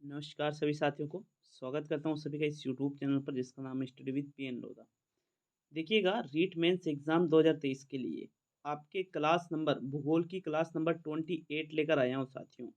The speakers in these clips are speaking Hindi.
नमस्कार सभी साथियों को। स्वागत करता हूँ सभी का इस यूट्यूब चैनल पर जिसका नाम है स्टडी विद पीएन लोधा। देखिएगा, रीट मेंस एग्ज़ाम 2023 के लिए आपके क्लास नंबर भूगोल की क्लास नंबर 28 लेकर आया हूँ साथियों।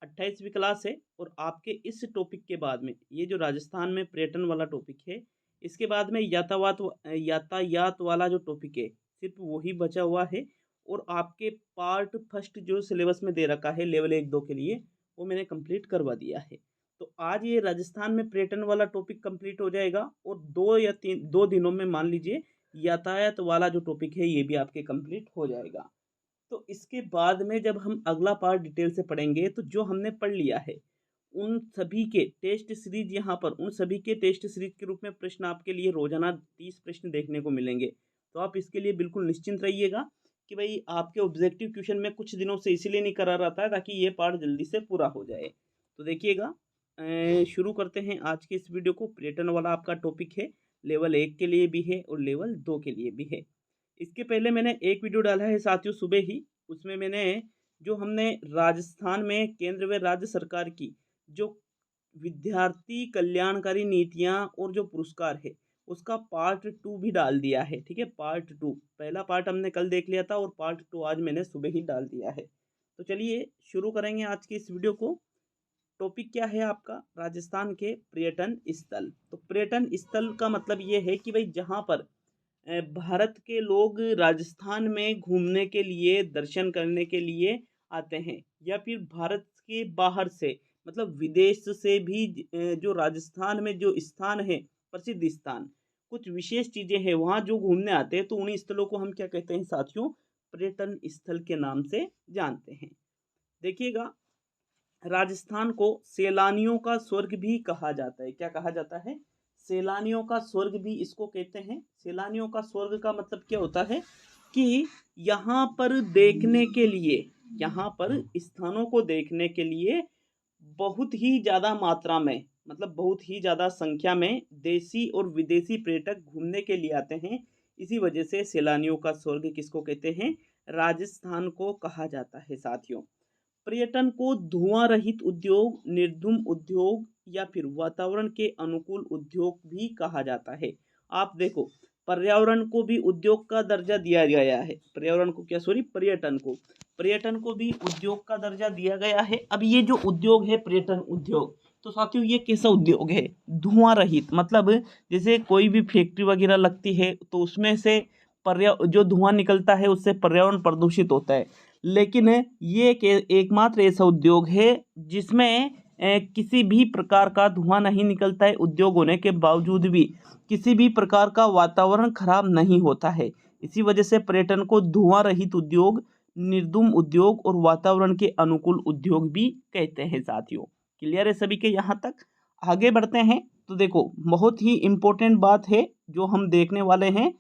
28वीं क्लास है और आपके इस टॉपिक के बाद में ये जो राजस्थान में पर्यटन वाला टॉपिक है, इसके बाद में यातायात वाला जो टॉपिक है, सिर्फ वही बचा हुआ है। और आपके पार्ट फर्स्ट जो सिलेबस में दे रखा है लेवल 1-2 के लिए, वो मैंने कंप्लीट करवा दिया है। तो आज ये राजस्थान में पर्यटन वाला टॉपिक कंप्लीट हो जाएगा और 2 दिनों में मान लीजिए यातायात वाला जो टॉपिक है ये भी आपके कंप्लीट हो जाएगा। तो इसके बाद में जब हम अगला पार्ट डिटेल से पढ़ेंगे तो जो हमने पढ़ लिया है उन सभी के टेस्ट सीरीज यहाँ पर उन सभी के टेस्ट सीरीज के रूप में प्रश्न आपके लिए रोजाना 30 प्रश्न देखने को मिलेंगे। तो आप इसके लिए बिल्कुल निश्चिंत रहिएगा कि भाई आपके ऑब्जेक्टिव क्वेश्चन में कुछ दिनों से इसीलिए नहीं करा रहता है ताकि ये पार्ट जल्दी से पूरा हो जाए। तो देखिएगा, शुरू करते हैं आज के इस वीडियो को। पर्यटन वाला आपका टॉपिक है, लेवल 1 के लिए भी है और लेवल 2 के लिए भी है। इसके पहले मैंने एक वीडियो डाला है साथियों सुबह ही, उसमें मैंने जो हमने राजस्थान में केंद्र व राज्य सरकार की जो विद्यार्थी कल्याणकारी नीतियां और जो पुरस्कार है उसका पार्ट 2 भी डाल दिया है। ठीक है, पार्ट 2, पहला पार्ट हमने कल देख लिया था और पार्ट 2 आज मैंने सुबह ही डाल दिया है। तो चलिए शुरू करेंगे आज की इस वीडियो को। टॉपिक क्या है आपका? राजस्थान के पर्यटन स्थल। तो पर्यटन स्थल का मतलब ये है कि भाई जहाँ पर भारत के लोग राजस्थान में घूमने के लिए, दर्शन करने के लिए आते हैं, या फिर भारत के बाहर से मतलब विदेश से भी जो राजस्थान में जो स्थान है, प्रसिद्ध स्थान, कुछ विशेष चीज़ें हैं वहाँ जो घूमने आते हैं, तो उन्हीं स्थलों को हम क्या कहते हैं साथियों? पर्यटन स्थल के नाम से जानते हैं। देखिएगा, राजस्थान को सैलानियों का स्वर्ग भी कहा जाता है। क्या कहा जाता है? सैलानियों का स्वर्ग भी इसको कहते हैं। सैलानियों का स्वर्ग का मतलब क्या होता है कि यहाँ पर देखने के लिए, यहाँ पर स्थानों को देखने के लिए बहुत ही ज़्यादा मात्रा में, मतलब बहुत ही ज़्यादा संख्या में देसी और विदेशी पर्यटक घूमने के लिए आते हैं। इसी वजह से सैलानियों का स्वर्ग किसको कहते हैं? राजस्थान को कहा जाता है साथियों। पर्यटन को धुआं रहित उद्योग, निर्धूम उद्योग या फिर वातावरण के अनुकूल उद्योग भी कहा जाता है। आप देखो, पर्यावरण को भी उद्योग का दर्जा दिया गया है। पर्यावरण को क्या, सॉरी, पर्यटन को भी उद्योग का दर्जा दिया गया है। अब ये जो उद्योग है पर्यटन उद्योग, तो साथियों ये कैसा उद्योग है? धुआं रहित, मतलब जैसे कोई भी फैक्ट्री वगैरह लगती है तो उसमें से जो धुआं निकलता है उससे पर्यावरण प्रदूषित होता है। लेकिन ये एकमात्र ऐसा उद्योग है जिसमें किसी भी प्रकार का धुआं नहीं निकलता है। उद्योग होने के बावजूद भी किसी भी प्रकार का वातावरण खराब नहीं होता है। इसी वजह से पर्यटन को धुआं रहित उद्योग, निर्धूम उद्योग और वातावरण के अनुकूल उद्योग भी कहते हैं साथियों। क्लियर है सभी के यहाँ तक? आगे बढ़ते हैं। तो देखो, बहुत ही इम्पोर्टेंट बात है जो हम देखने वाले हैं।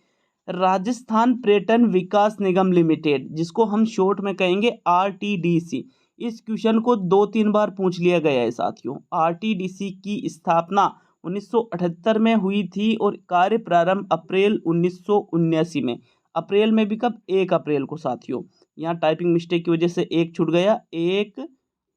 राजस्थान पर्यटन विकास निगम लिमिटेड, जिसको हम शॉर्ट में कहेंगे आरटीडीसी, इस क्वेश्चन को 2-3 बार पूछ लिया गया है साथियों। आरटीडीसी की स्थापना 1978 में हुई थी और कार्य प्रारंभ अप्रैल 1979 में। अप्रैल में भी कब? 1 अप्रैल को साथियों। यहाँ टाइपिंग मिस्टेक की वजह से 1 छूट गया। 1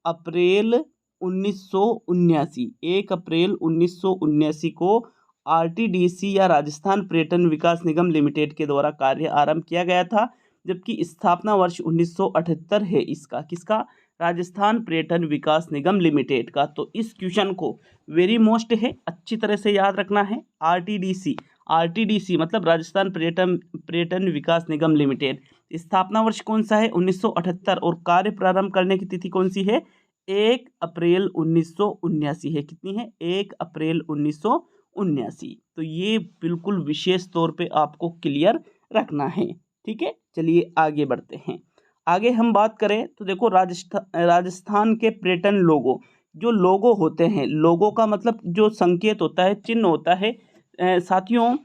अप्रैल 1979, 1 अप्रैल 1979 को आरटीडीसी या राजस्थान पर्यटन विकास निगम लिमिटेड के द्वारा कार्य आरंभ किया गया था। जबकि स्थापना वर्ष 1978 है इसका, किसका? राजस्थान पर्यटन विकास निगम लिमिटेड का। तो इस क्वेश्चन को वेरी मोस्ट है, अच्छी तरह से याद रखना है। आरटीडीसी मतलब राजस्थान पर्यटन विकास निगम लिमिटेड, स्थापना वर्ष कौन सा है? 1978, और कार्य प्रारंभ करने की तिथि कौन सी है? 1 अप्रैल 1979 है। कितनी है? 1 अप्रैल 1979। तो ये बिल्कुल विशेष तौर पे आपको क्लियर रखना है। ठीक है, चलिए आगे बढ़ते हैं। आगे हम बात करें तो देखो, राजस्थान के पर्यटन लोगो, जो लोगो होते हैं, लोगो का मतलब जो संकेत होता है, चिन्ह होता है साथियों।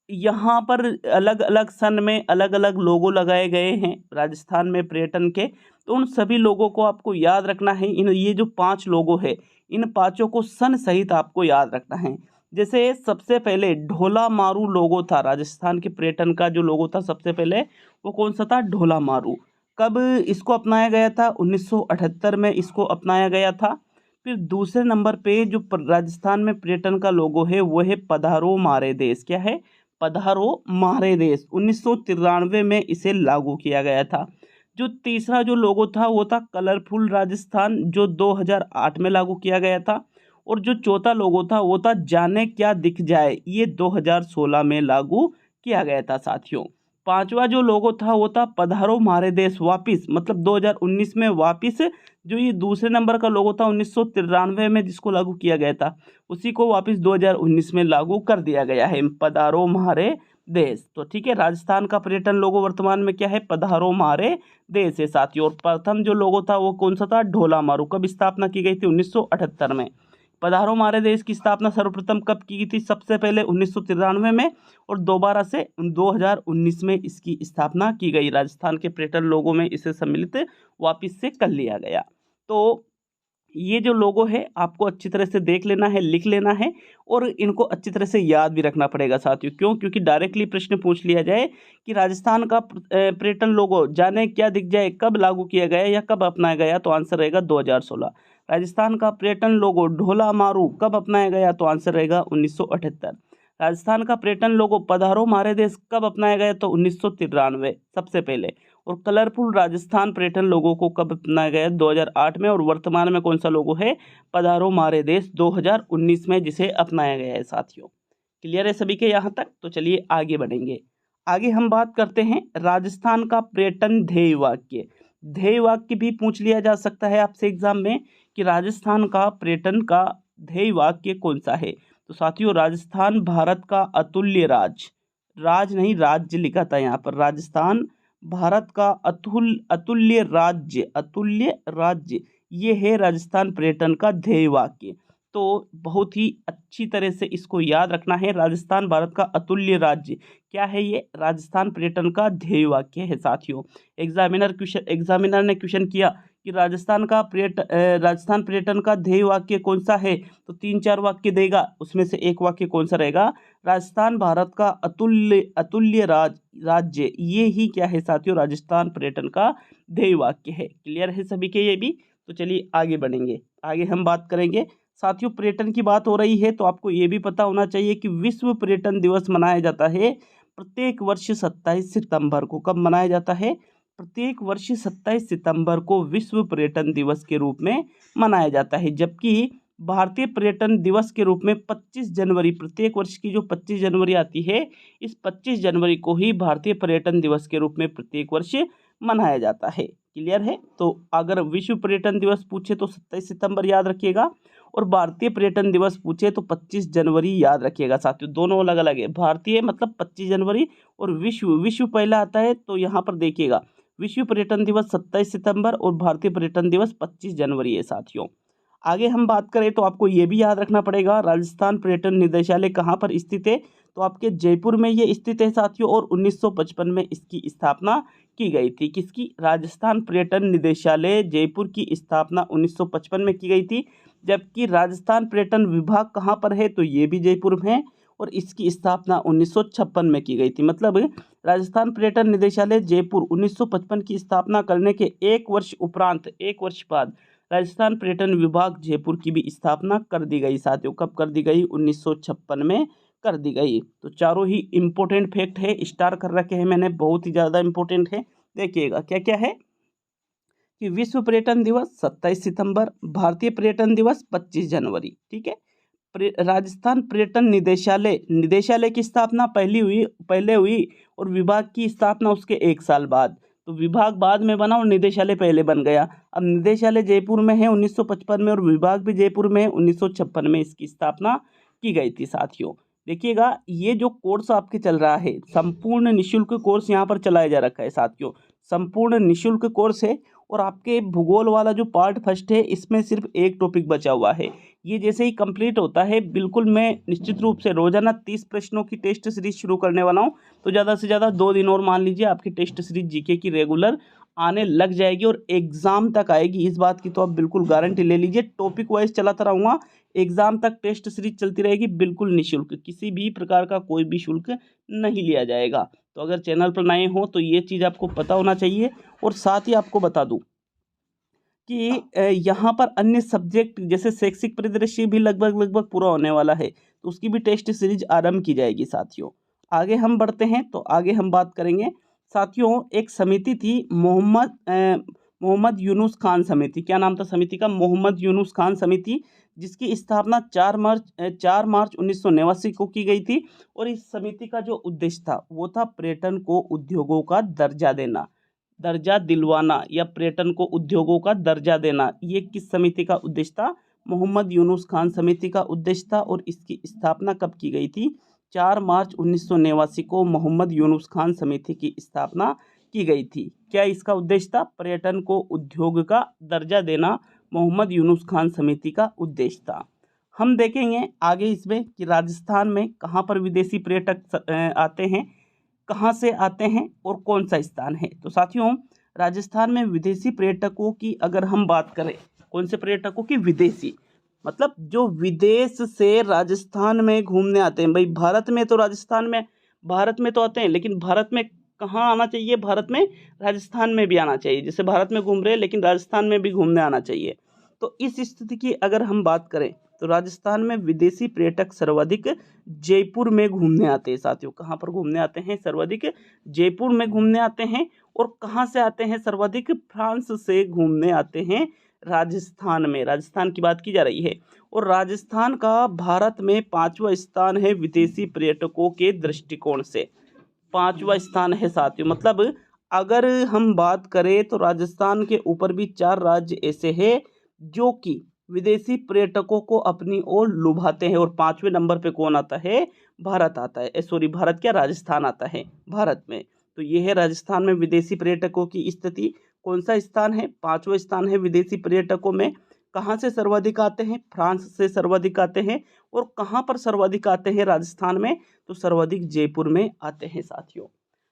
यहाँ पर अलग अलग सन में अलग अलग लोगो लगाए गए हैं राजस्थान में पर्यटन के। तो उन सभी लोगों को आपको याद रखना है। ये जो 5 लोगो है, इन 5 को सन सहित आपको याद रखना है। जैसे सबसे पहले ढोला मारू लोगो था, राजस्थान के पर्यटन का जो लोगो था सबसे पहले, वो कौन सा था? ढोला मारू। कब इसको अपनाया गया था? 1978 में इसको अपनाया गया था। फिर दूसरे नंबर पे जो राजस्थान में पर्यटन का लोगो है वो है पधारो मारे देश। क्या है? पधारो मारे देश। 1993 में इसे लागू किया गया था। जो तीसरा जो लोगो था वो था कलरफुल राजस्थान, जो 2008 में लागू किया गया था। और जो चौथा लोगो था वो था जाने क्या दिख जाए, ये 2016 में लागू किया गया था साथियों। पांचवा जो लोगो था वो था पधारो मारे देश वापिस, मतलब 2019 में वापिस। जो ये दूसरे नंबर का लोगो था 1993 में जिसको लागू किया गया था, उसी को वापस 2019 में लागू कर दिया गया है, पधारो मारे देश। तो ठीक है, राजस्थान का पर्यटन लोगो वर्तमान में क्या है? पधारो मारे देश है साथियों। और प्रथम जो लोगो था वो कौन सा था? ढोला मारू। कब स्थापना की गई थी? 1978 में। पधारो मारे देश की स्थापना सर्वप्रथम कब की गई थी? सबसे पहले 1993 में, और दोबारा से 2019 में इसकी स्थापना की गई। राजस्थान के पर्यटन लोगों में इसे सम्मिलित वापिस से कर लिया गया। तो ये जो लोगो है आपको अच्छी तरह से देख लेना है, लिख लेना है, और इनको अच्छी तरह से याद भी रखना पड़ेगा साथियों। क्यों? क्योंकि डायरेक्टली प्रश्न पूछ लिया जाए कि राजस्थान का पर्यटन लोगो जाने क्या दिख जाए कब लागू किया गया या कब अपनाया गया, तो आंसर रहेगा 2016। राजस्थान का पर्यटन लोगो ढोला मारू कब अपनाया गया, तो आंसर रहेगा 1978। राजस्थान का पर्यटन लोगो पधारो मारे देश कब अपनाया गया, तो 1993 सबसे पहले। और कलरफुल राजस्थान पर्यटन लोगों को कब अपनाया गया? 2008 में। और वर्तमान में कौन सा लोगो है? पधारो मारे देश 2019 में जिसे अपनाया गया है साथियों। क्लियर है सभी के यहाँ तक? तो चलिए आगे बढ़ेंगे। आगे हम बात करते हैं राजस्थान का पर्यटन ध्येय वाक्य। ध्येय वाक्य भी पूछ लिया जा सकता है आपसे एग्जाम में कि राजस्थान का पर्यटन का ध्येय वाक्य कौन सा है। तो साथियों, राजस्थान भारत का अतुल्य राज नहीं राज्य लिखा था यहाँ पर, राजस्थान भारत का अतुल्य राज्य, ये है राजस्थान पर्यटन का ध्येय वाक्य। तो बहुत ही अच्छी तरह से इसको याद रखना है। राजस्थान भारत का अतुल्य राज्य क्या है? ये राजस्थान पर्यटन का ध्येय वाक्य है साथियों। एग्जामिनर ने क्वेश्चन किया कि राजस्थान पर्यटन का ध्येय वाक्य कौन सा है, तो 3-4 वाक्य देगा, उसमें से एक वाक्य कौन सा रहेगा? राजस्थान भारत का अतुल्य राज्य, ये ही क्या है साथियों? राजस्थान पर्यटन का ध्येय वाक्य है। क्लियर है सभी के ये भी? तो चलिए आगे बढ़ेंगे। आगे हम बात करेंगे साथियों, पर्यटन की बात हो रही है तो आपको ये भी पता होना चाहिए कि विश्व पर्यटन दिवस मनाया जाता है प्रत्येक वर्ष 27 सितंबर को। कब मनाया जाता है? प्रत्येक वर्ष 27 सितंबर को विश्व पर्यटन दिवस के रूप में मनाया जाता है। जबकि भारतीय पर्यटन दिवस के रूप में 25 जनवरी, प्रत्येक वर्ष की जो 25 जनवरी आती है, इस 25 जनवरी को ही भारतीय पर्यटन दिवस के रूप में प्रत्येक वर्ष मनाया जाता है। क्लियर है? तो अगर विश्व पर्यटन दिवस पूछे तो 27 सितंबर याद रखिएगा, और भारतीय पर्यटन दिवस पूछे तो 25 जनवरी याद रखिएगा साथियों। दोनों अलग अलग है। भारतीय मतलब 25 जनवरी, और विश्व पहला आता है, तो यहाँ पर देखिएगा विश्व पर्यटन दिवस 27 सितंबर और भारतीय पर्यटन दिवस 25 जनवरी है साथियों। आगे हम बात करें तो आपको ये भी याद रखना पड़ेगा राजस्थान पर्यटन निदेशालय कहाँ पर स्थित है, तो आपके जयपुर में ये स्थित है साथियों। और 1955 में इसकी स्थापना की गई थी। किसकी? राजस्थान पर्यटन निदेशालय जयपुर की स्थापना 1955 में की गई थी। जबकि राजस्थान पर्यटन विभाग कहाँ पर है, तो ये भी जयपुर में है, और इसकी स्थापना 1956 में की गई थी। मतलब राजस्थान पर्यटन निदेशालय जयपुर 1955 की स्थापना करने के एक वर्ष उपरांत, एक वर्ष बाद राजस्थान पर्यटन विभाग जयपुर की भी स्थापना कर दी गई साथियों। कब कर दी गई? 1956 में कर दी गई। तो चारों ही इम्पोर्टेंट फैक्ट है, स्टार कर रखे हैं मैंने, बहुत ही ज़्यादा इम्पोर्टेंट है। देखिएगा क्या क्या है कि विश्व पर्यटन दिवस 27 सितंबर, भारतीय पर्यटन दिवस 25 जनवरी। ठीक है। राजस्थान पर्यटन निदेशालय की स्थापना पहले हुई और विभाग की स्थापना उसके 1 साल बाद। तो विभाग बाद में बना और निदेशालय पहले बन गया। अब निदेशालय जयपुर में है 1955 में, और विभाग भी जयपुर में है 1956 में इसकी स्थापना की गई थी साथियों। देखिएगा ये जो कोर्स आपके चल रहा है, संपूर्ण निःशुल्क कोर्स यहाँ पर चलाया जा रखा है साथियों। संपूर्ण निःशुल्क कोर्स है, और आपके भूगोल वाला जो पार्ट फर्स्ट है इसमें सिर्फ एक टॉपिक बचा हुआ है। ये जैसे ही कंप्लीट होता है, बिल्कुल मैं निश्चित रूप से रोजाना 30 प्रश्नों की टेस्ट सीरीज शुरू करने वाला हूँ। तो ज़्यादा से ज़्यादा 2 दिन और मान लीजिए आपकी टेस्ट सीरीज जीके की रेगुलर आने लग जाएगी और एग्जाम तक आएगी। इस बात की तो आप बिल्कुल गारंटी ले लीजिए। टॉपिक वाइज चलाता रहूँगा, एग्जाम तक टेस्ट सीरीज चलती रहेगी, बिल्कुल निःशुल्क, किसी भी प्रकार का कोई भी शुल्क नहीं लिया जाएगा। तो अगर चैनल पर नए हो तो ये चीज़ आपको पता होना चाहिए। और साथ ही आपको बता दूँ कि यहाँ पर अन्य सब्जेक्ट जैसे शैक्षिक परिदृश्य भी लगभग पूरा होने वाला है, तो उसकी भी टेस्ट सीरीज आरंभ की जाएगी साथियों। आगे हम बढ़ते हैं, तो आगे हम बात करेंगे साथियों, एक समिति थी मोहम्मद यूनुस खान समिति। क्या नाम था समिति का? मोहम्मद यूनुस खान समिति, जिसकी स्थापना 4 मार्च 1989 को की गई थी। और इस समिति का जो उद्देश्य था वो था पर्यटन को उद्योगों का दर्जा दिलवाना, या पर्यटन को उद्योगों का दर्जा देना। ये किस समिति का उद्देश्य था? मोहम्मद यूनुस खान समिति का उद्देश्य था। और इसकी स्थापना कब की गई थी? 4 मार्च 1989 को मोहम्मद यूनुस खान समिति की स्थापना की गई थी। क्या इसका उद्देश्य था? पर्यटन को उद्योग का दर्जा देना मोहम्मद यूनुस खान समिति का उद्देश्य था। हम देखेंगे आगे इसमें कि राजस्थान में कहाँ पर विदेशी पर्यटक आते हैं, कहाँ से आते हैं और कौन सा स्थान है। तो साथियों, राजस्थान में विदेशी पर्यटकों की अगर हम बात करें, कौन से पर्यटकों की? विदेशी, मतलब जो विदेश से राजस्थान में घूमने आते हैं। भाई भारत में तो आते हैं, लेकिन भारत में कहाँ आना चाहिए? भारत में राजस्थान में भी आना चाहिए। जैसे भारत में घूम रहे हैं, लेकिन राजस्थान में भी घूमने आना चाहिए। तो इस स्थिति की अगर हम बात करें, तो राजस्थान में विदेशी पर्यटक सर्वाधिक जयपुर में घूमने आते हैं साथियों। कहाँ पर घूमने आते हैं? सर्वाधिक जयपुर में घूमने आते हैं। और कहाँ से आते हैं सर्वाधिक? फ्रांस से घूमने आते हैं राजस्थान में। राजस्थान की बात की जा रही है। और राजस्थान का भारत में 5वां स्थान है विदेशी पर्यटकों के दृष्टिकोण से। 5वां स्थान है साथियों। मतलब अगर हम बात करें तो राजस्थान के ऊपर भी 4 राज्य ऐसे हैं जो कि विदेशी पर्यटकों को अपनी ओर लुभाते हैं। और 5वें नंबर पे कौन आता है? भारत आता है। भारत क्या, राजस्थान आता है भारत में। तो ये है राजस्थान में विदेशी पर्यटकों की स्थिति। कौन सा स्थान है? 5वां स्थान है विदेशी पर्यटकों में। कहाँ से सर्वाधिक आते हैं? फ्रांस से सर्वाधिक आते हैं। और कहाँ पर सर्वाधिक आते हैं राजस्थान में? तो सर्वाधिक जयपुर में आते हैं साथियों।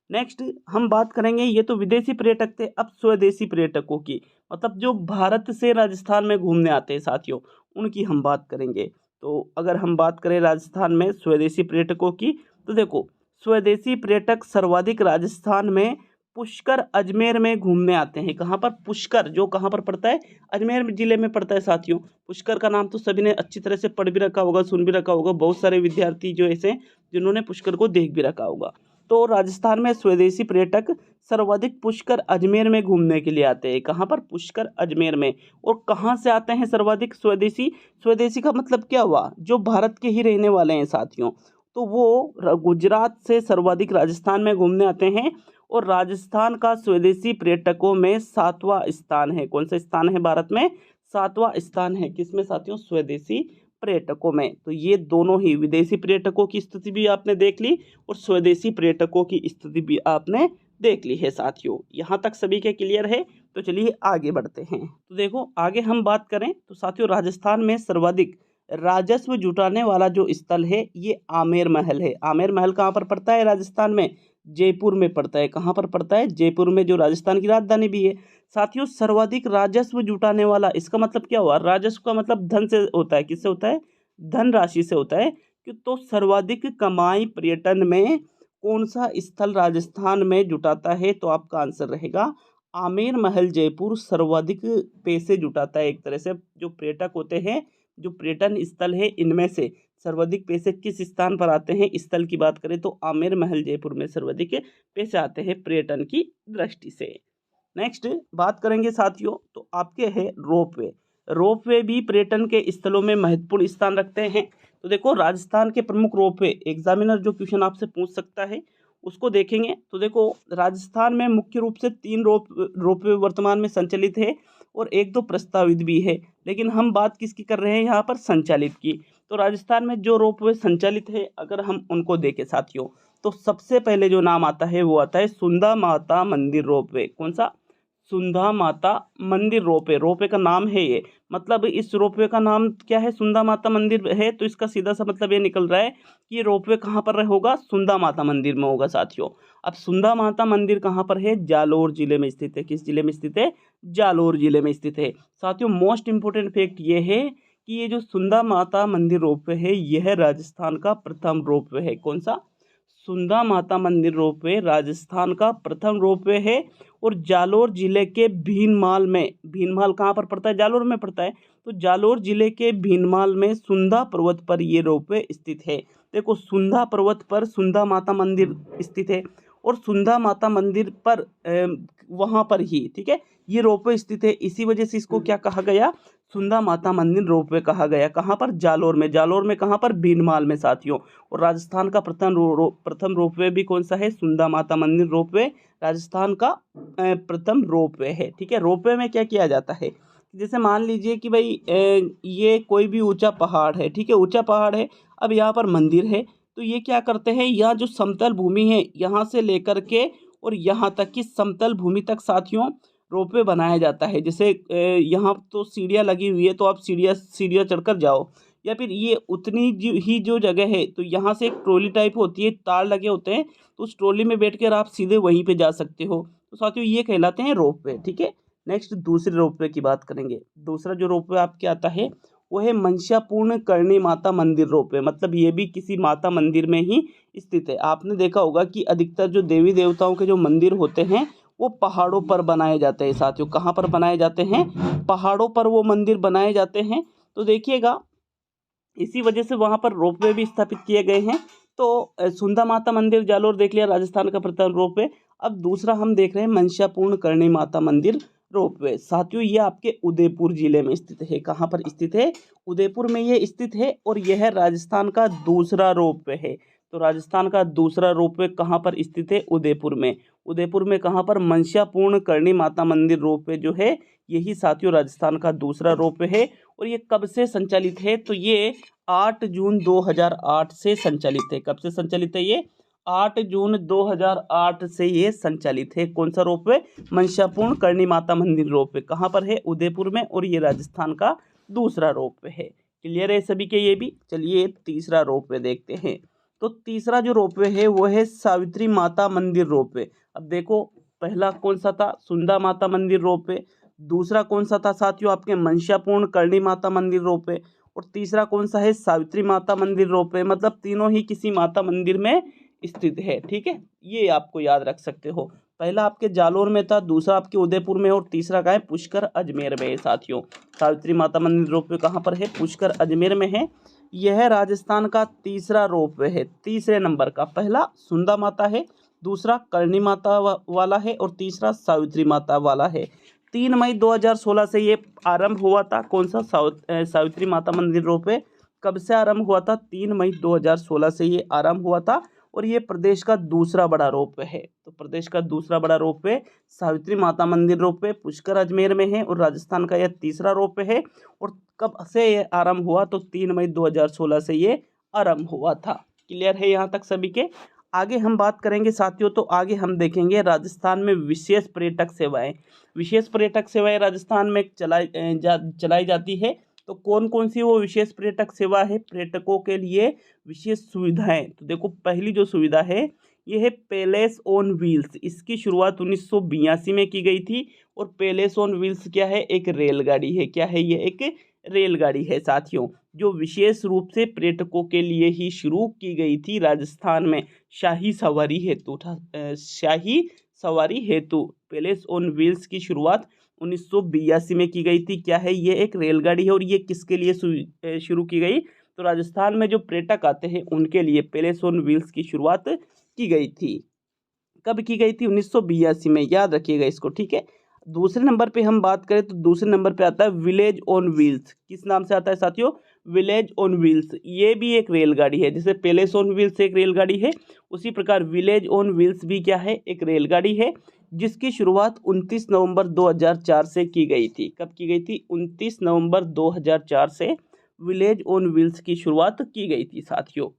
नेक्स्ट हम बात करेंगे, ये तो विदेशी पर्यटक थे। अब स्वदेशी पर्यटकों की, मतलब जो भारत से राजस्थान में घूमने आते हैं साथियों, उनकी हम बात करेंगे। तो अगर हम बात करें राजस्थान में स्वदेशी पर्यटकों की, तो देखो स्वदेशी पर्यटक सर्वाधिक राजस्थान में पुष्कर अजमेर में घूमने आते हैं। कहाँ पर? पुष्कर, जो कहाँ पर पड़ता है? अजमेर जिले में पड़ता है साथियों। पुष्कर का नाम तो सभी ने अच्छी तरह से पढ़ भी रखा होगा, सुन भी रखा होगा। बहुत सारे विद्यार्थी जो ऐसे जिन्होंने पुष्कर को देख भी रखा होगा। तो राजस्थान में स्वदेशी पर्यटक सर्वाधिक पुष्कर अजमेर में घूमने के लिए आते हैं। कहाँ पर? पुष्कर अजमेर में। और कहाँ से आते हैं सर्वाधिक स्वदेशी? स्वदेशी का मतलब क्या हुआ? जो भारत के ही रहने वाले हैं साथियों। तो वो गुजरात से सर्वाधिक राजस्थान में घूमने आते हैं। और राजस्थान का स्वदेशी पर्यटकों में 7वां स्थान है। कौन सा स्थान है भारत में? 7वां स्थान है। किसमें साथियों? स्वदेशी पर्यटकों में। तो ये दोनों ही, विदेशी पर्यटकों की स्थिति भी आपने देख ली और स्वदेशी पर्यटकों की स्थिति भी आपने देख ली है साथियों। यहाँ तक सभी के क्लियर है? तो चलिए आगे बढ़ते हैं। तो देखो आगे हम बात करें तो साथियों, राजस्थान में सर्वाधिक राजस्व जुटाने वाला जो स्थल है ये आमेर महल है। आमेर महल कहाँ पर पड़ता है? राजस्थान में जयपुर में पड़ता है। कहाँ पर पड़ता है? जयपुर में, जो राजस्थान की राजधानी भी है साथियों। सर्वाधिक राजस्व जुटाने वाला, इसका मतलब क्या हुआ? राजस्व का मतलब धन से होता है। किससे होता है? धन राशि से होता है। तो सर्वाधिक कमाई पर्यटन में कौन सा स्थल राजस्थान में जुटाता है? तो आपका आंसर रहेगा आमेर महल जयपुर सर्वाधिक पैसे जुटाता है। एक तरह से जो पर्यटक होते हैं, जो पर्यटन स्थल है, इनमें से सर्वाधिक पैसे किस स्थान पर आते हैं? स्थल की बात करें तो आमेर महल जयपुर में सर्वाधिक पैसे आते हैं पर्यटन की दृष्टि से। नेक्स्ट बात करेंगे साथियों, तो आपके है रोपवे। रोपवे भी पर्यटन के स्थलों में महत्वपूर्ण स्थान रखते हैं। तो देखो राजस्थान के प्रमुख रोपवे, एग्जामिनर जो क्वेश्चन आपसे पूछ सकता है उसको देखेंगे। तो देखो राजस्थान में मुख्य रूप से 3 रोपवे वर्तमान में संचालित है और 1-2 प्रस्तावित भी है। लेकिन हम बात किसकी कर रहे हैं यहाँ पर? संचालित की। तो राजस्थान में जो रोपवे संचालित है, अगर हम उनको देखें साथियों, तो सबसे पहले जो नाम आता है वो आता है सुंदा माता मंदिर रोपवे। कौन सा? सुंधा माता मंदिर रोपवे। रोपवे का नाम है ये, मतलब इस रोपवे का नाम क्या है? सुंधा माता मंदिर है। तो इसका सीधा सा मतलब ये निकल रहा है कि रोपवे कहाँ पर होगा? सुंधा माता मंदिर में होगा साथियों। अब सुंधा माता मंदिर कहाँ पर है? जालोर जिले में स्थित है। किस जिले में स्थित है? जालोर जिले में स्थित है साथियों। मोस्ट इंपोर्टेंट फैक्ट ये है कि ये जो सुंधा माता मंदिर रोपवे है, यह राजस्थान का प्रथम रोपवे है। कौन सा? सुंदा माता मंदिर रोपवे राजस्थान का प्रथम रोपवे है और जालोर जिले के भीनमाल में, भीनमाल कहाँ पर पड़ता है? जालोर में पड़ता है। तो जालोर जिले के भीनमाल में सुंदा पर्वत पर ये रोपवे स्थित है। देखो, सुंदा पर्वत पर सुंदा माता मंदिर स्थित है और सुंदा माता मंदिर पर वहाँ पर ही, ठीक है, ये रोपवे स्थित है। इसी वजह से इसको क्या कहा गया? सुंदा माता मंदिर रोपवे कहा गया। कहाँ पर? जालोर में। जालोर में कहाँ पर? भीनमाल में साथियों। और राजस्थान का प्रथम रोपवे भी कौन सा है? सुंदा माता मंदिर रोपवे राजस्थान का प्रथम रोपवे है। ठीक है, रोपवे में क्या किया जाता है? जैसे मान लीजिए कि भाई ये कोई भी ऊंचा पहाड़ है, ठीक है, ऊंचा पहाड़ है, अब यहाँ पर मंदिर है, तो ये क्या करते हैं, यहाँ जो समतल भूमि है यहाँ से लेकर के और यहाँ तक की समतल भूमि तक साथियों रोपवे बनाया जाता है। जैसे यहाँ तो सीढ़ियाँ लगी हुई है, तो आप सीढ़ियाँ चढ़कर जाओ, या फिर ये उतनी ही जो जगह है तो यहाँ से एक ट्रॉली टाइप होती है, तार लगे होते हैं, तो उस ट्रॉली में बैठकर आप सीधे वहीं पे जा सकते हो। तो साथियों ये कहलाते हैं रोपवे। ठीक है, नेक्स्ट दूसरे रोपवे की बात करेंगे। दूसरा जो रोपवे आपके आता है वो है मनसापूर्ण करणी माता मंदिर रोपवे। मतलब ये भी किसी माता मंदिर में ही स्थित है। आपने देखा होगा कि अधिकतर जो देवी देवताओं के जो मंदिर होते हैं वो पहाड़ों पर बनाए जाते हैं साथियों। कहाँ पर बनाए जाते हैं? पहाड़ों पर वो मंदिर बनाए जाते हैं। तो देखिएगा, इसी वजह से वहाँ पर रोपवे भी स्थापित किए गए हैं। तो सुंदा माता मंदिर जालोर देख लिया, राजस्थान का प्रथम रोपवे। अब दूसरा हम देख रहे हैं मनसापूर्ण करणी माता मंदिर रोपवे। साथियों ये आपके उदयपुर जिले में स्थित है। कहाँ पर स्थित है? उदयपुर में ये स्थित है और यह राजस्थान का दूसरा रोपवे है। तो राजस्थान का दूसरा रोपवे कहाँ पर स्थित है? उदयपुर में। उदयपुर में कहाँ पर? मनसापूर्ण करणी माता मंदिर रोपवे जो है यही साथियों राजस्थान का दूसरा रोपवे है। और ये कब से संचालित है? तो ये 8 जून 2008 से संचालित है। कब से संचालित है ये? 8 जून 2008 से ये संचालित है। कौन सा रोपवे? मनसापूर्ण करणी माता मंदिर रोपवे। कहाँ पर है? उदयपुर में, और ये राजस्थान का दूसरा रोपवे है। क्लियर है सभी के ये भी? चलिए तीसरा रोपवे देखते हैं। तो तीसरा जो रोपवे है वो है सावित्री माता मंदिर रोपवे। अब देखो, पहला कौन सा था? सुंदा माता मंदिर रोपवे। दूसरा कौन सा था साथियों? आपके मनसापूर्ण करणी माता मंदिर रोपवे। और तीसरा कौन सा है? सावित्री माता मंदिर रोपवे। मतलब तीनों ही किसी माता मंदिर में स्थित है। ठीक है, ये आपको याद रख सकते हो। पहला आपके जालोर में था, दूसरा आपके उदयपुर में, और तीसरा का है पुष्कर अजमेर में है साथियों। सावित्री माता मंदिर रोपवे कहाँ पर है? पुष्कर अजमेर में है। यह राजस्थान का तीसरा रोपवे है, तीसरे नंबर का। पहला सुंदा माता है, दूसरा करणी माता वाला है, और तीसरा सावित्री माता वाला है। 3 मई 2016 से ये आरंभ हुआ था। कौन सा? सावित्री माता मंदिर रोपवे। कब से आरंभ हुआ था? 3 मई 2016 से ये आरंभ हुआ था। और ये प्रदेश का दूसरा बड़ा रोपवे है। तो प्रदेश का दूसरा बड़ा रोपवे सावित्री माता मंदिर रोपवे पुष्कर अजमेर में है, और राजस्थान का यह तीसरा रोपवे है। और कब से ये आरंभ हुआ? तो 3 मई 2016 से ये आरंभ हुआ था। क्लियर है यहाँ तक सभी के? आगे हम बात करेंगे साथियों, तो आगे हम देखेंगे राजस्थान में विशेष पर्यटक सेवाएं। विशेष पर्यटक सेवाएं राजस्थान में चलाई जाती है। तो कौन कौन सी वो विशेष पर्यटक सेवा है? पर्यटकों के लिए विशेष सुविधाएं। तो देखो, पहली जो सुविधा है ये है पैलेस ऑन व्हील्स। इसकी शुरुआत 1982 में की गई थी। और पैलेस ऑन व्हील्स क्या है? एक रेलगाड़ी है। क्या है ये? एक रेलगाड़ी है साथियों, जो विशेष रूप से पर्यटकों के लिए ही शुरू की गई थी राजस्थान में, शाही सवारी हेतु। पैलेस ऑन व्हील्स की शुरुआत 1982 में की गई थी। क्या है ये? एक रेलगाड़ी है। और ये किसके लिए शुरू की गई? तो राजस्थान में जो पर्यटक आते हैं उनके लिए पैलेस ऑन व्हील्स की शुरुआत की गई थी। कब की गई थी? 1982 में। याद रखिएगा इसको। ठीक है, दूसरे नंबर पे हम बात करें तो दूसरे नंबर पे आता है विलेज ऑन व्हील्स। किस नाम से आता है साथियों? Village on wheels. ये भी एक रेलगाड़ी है। जैसे पैलेस ऑन व्हील्स एक रेलगाड़ी है, उसी प्रकार विलेज ऑन व्हील्स भी क्या है? एक रेलगाड़ी है, जिसकी शुरुआत 29 नवंबर 2004 से की गई थी। कब की गई थी? 29 नवंबर 2004 से विलेज ऑन व्हील्स की शुरुआत की गई थी साथियों।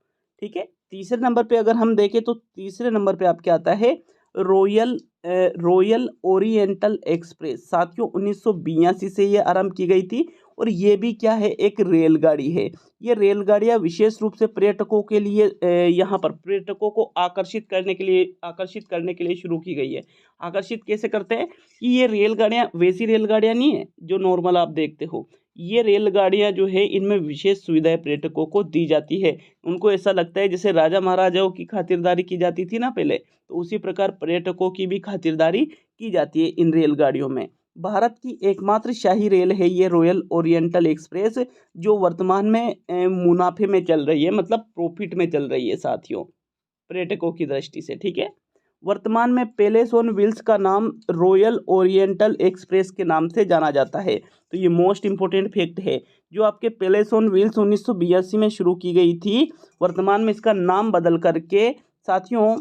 ठीक है, तीसरे नंबर पे अगर हम देखें तो तीसरे नंबर पे आपके आता है रॉयल ओरिएंटल एक्सप्रेस। साथियों 1982 से ये आरंभ की गई थी। और ये भी क्या है? एक रेलगाड़ी है। ये रेलगाड़ियाँ विशेष रूप से पर्यटकों के लिए यहाँ पर पर्यटकों को आकर्षित करने के लिए शुरू की गई है। आकर्षित कैसे करते हैं? कि ये रेलगाड़ियाँ वैसी रेलगाड़ियाँ नहीं है जो नॉर्मल आप देखते हो। ये रेलगाड़ियाँ जो है इनमें विशेष सुविधाएं पर्यटकों को दी जाती है। उनको ऐसा लगता है जैसे राजा महाराजाओं की खातिरदारी की जाती थी ना पहले, तो उसी प्रकार पर्यटकों की भी खातिरदारी की जाती है इन रेलगाड़ियों में। भारत की एकमात्र शाही रेल है ये रॉयल ओरिएंटल एक्सप्रेस, जो वर्तमान में मुनाफे में चल रही है, मतलब प्रॉफिट में चल रही है साथियों, पर्यटकों की दृष्टि से। ठीक है, वर्तमान में पैलेस ऑन व्हील्स का नाम रॉयल ओरिएंटल एक्सप्रेस के नाम से जाना जाता है। तो ये मोस्ट इंपोर्टेंट फैक्ट है, जो आपके पैलेस ऑन व्हील्स 1982 में शुरू की गई थी, वर्तमान में इसका नाम बदल करके साथियों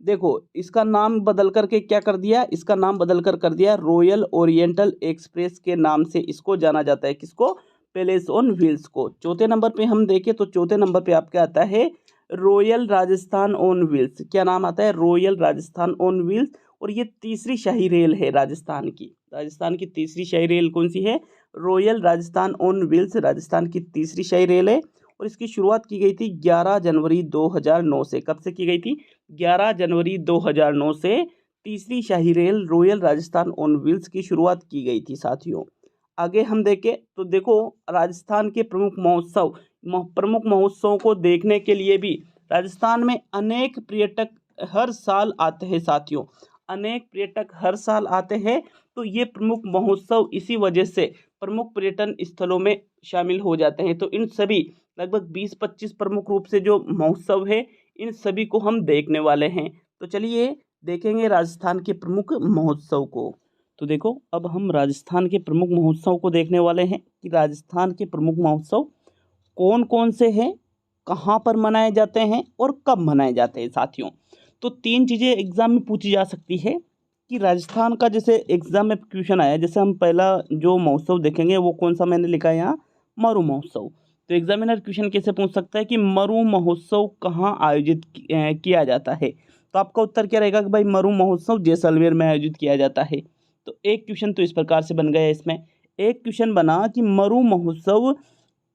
देखो, इसका नाम बदल करके क्या कर दिया, इसका नाम बदल कर दिया रॉयल ओरिएंटल एक्सप्रेस के नाम से इसको जाना जाता है। किसको? पैलेस ऑन व्हील्स को। चौथे नंबर पे हम देखें तो चौथे नंबर पे आपका आता है रॉयल राजस्थान ऑन व्हील्स। क्या नाम आता है? Royal Rajasthan on wheels. और ये तीसरी शाही रेल है राजस्थान की। राजस्थान की तीसरी शाही रेल कौन सी है? Royal Rajasthan on wheels Rajasthan की तीसरी शाही रेल है। और इसकी शुरुआत की गई थी 11 जनवरी 2009 से। कब से की गई थी? 11 जनवरी 2009 से तीसरी शाही rail royal Rajasthan on wheels की शुरुआत की गई थी साथियों। आगे हम देखें तो देखो, राजस्थान के प्रमुख महोत्सवों को देखने के लिए भी राजस्थान में अनेक पर्यटक हर साल आते हैं साथियों। अनेक पर्यटक हर साल आते हैं। तो ये प्रमुख महोत्सव इसी वजह से प्रमुख पर्यटन स्थलों में शामिल हो जाते हैं। तो इन सभी लगभग 20-25 प्रमुख रूप से जो महोत्सव है, इन सभी को हम देखने वाले हैं। तो चलिए देखेंगे राजस्थान के प्रमुख महोत्सव को। तो देखो, अब हम राजस्थान के प्रमुख महोत्सव को देखने वाले हैं कि राजस्थान के प्रमुख महोत्सव कौन कौन से हैं, कहाँ पर मनाए जाते हैं और कब मनाए जाते हैं साथियों। तो 3 चीज़ें एग्जाम में पूछी जा सकती है कि राजस्थान का, जैसे एग्जाम में क्वेश्चन आया, जैसे हम पहला जो महोत्सव देखेंगे वो कौन सा मैंने लिखा है यहाँ, मरु महोत्सव। तो एग्जामिनर क्वेश्चन कैसे पूछ सकता है कि मरु महोत्सव कहाँ आयोजित किया जाता है। तो आपका उत्तर क्या रहेगा कि भाई मरु महोत्सव जैसलमेर में आयोजित किया जाता है। तो एक क्वेश्चन तो इस प्रकार से बन गया इसमें। एक क्वेश्चन बना कि मरु महोत्सव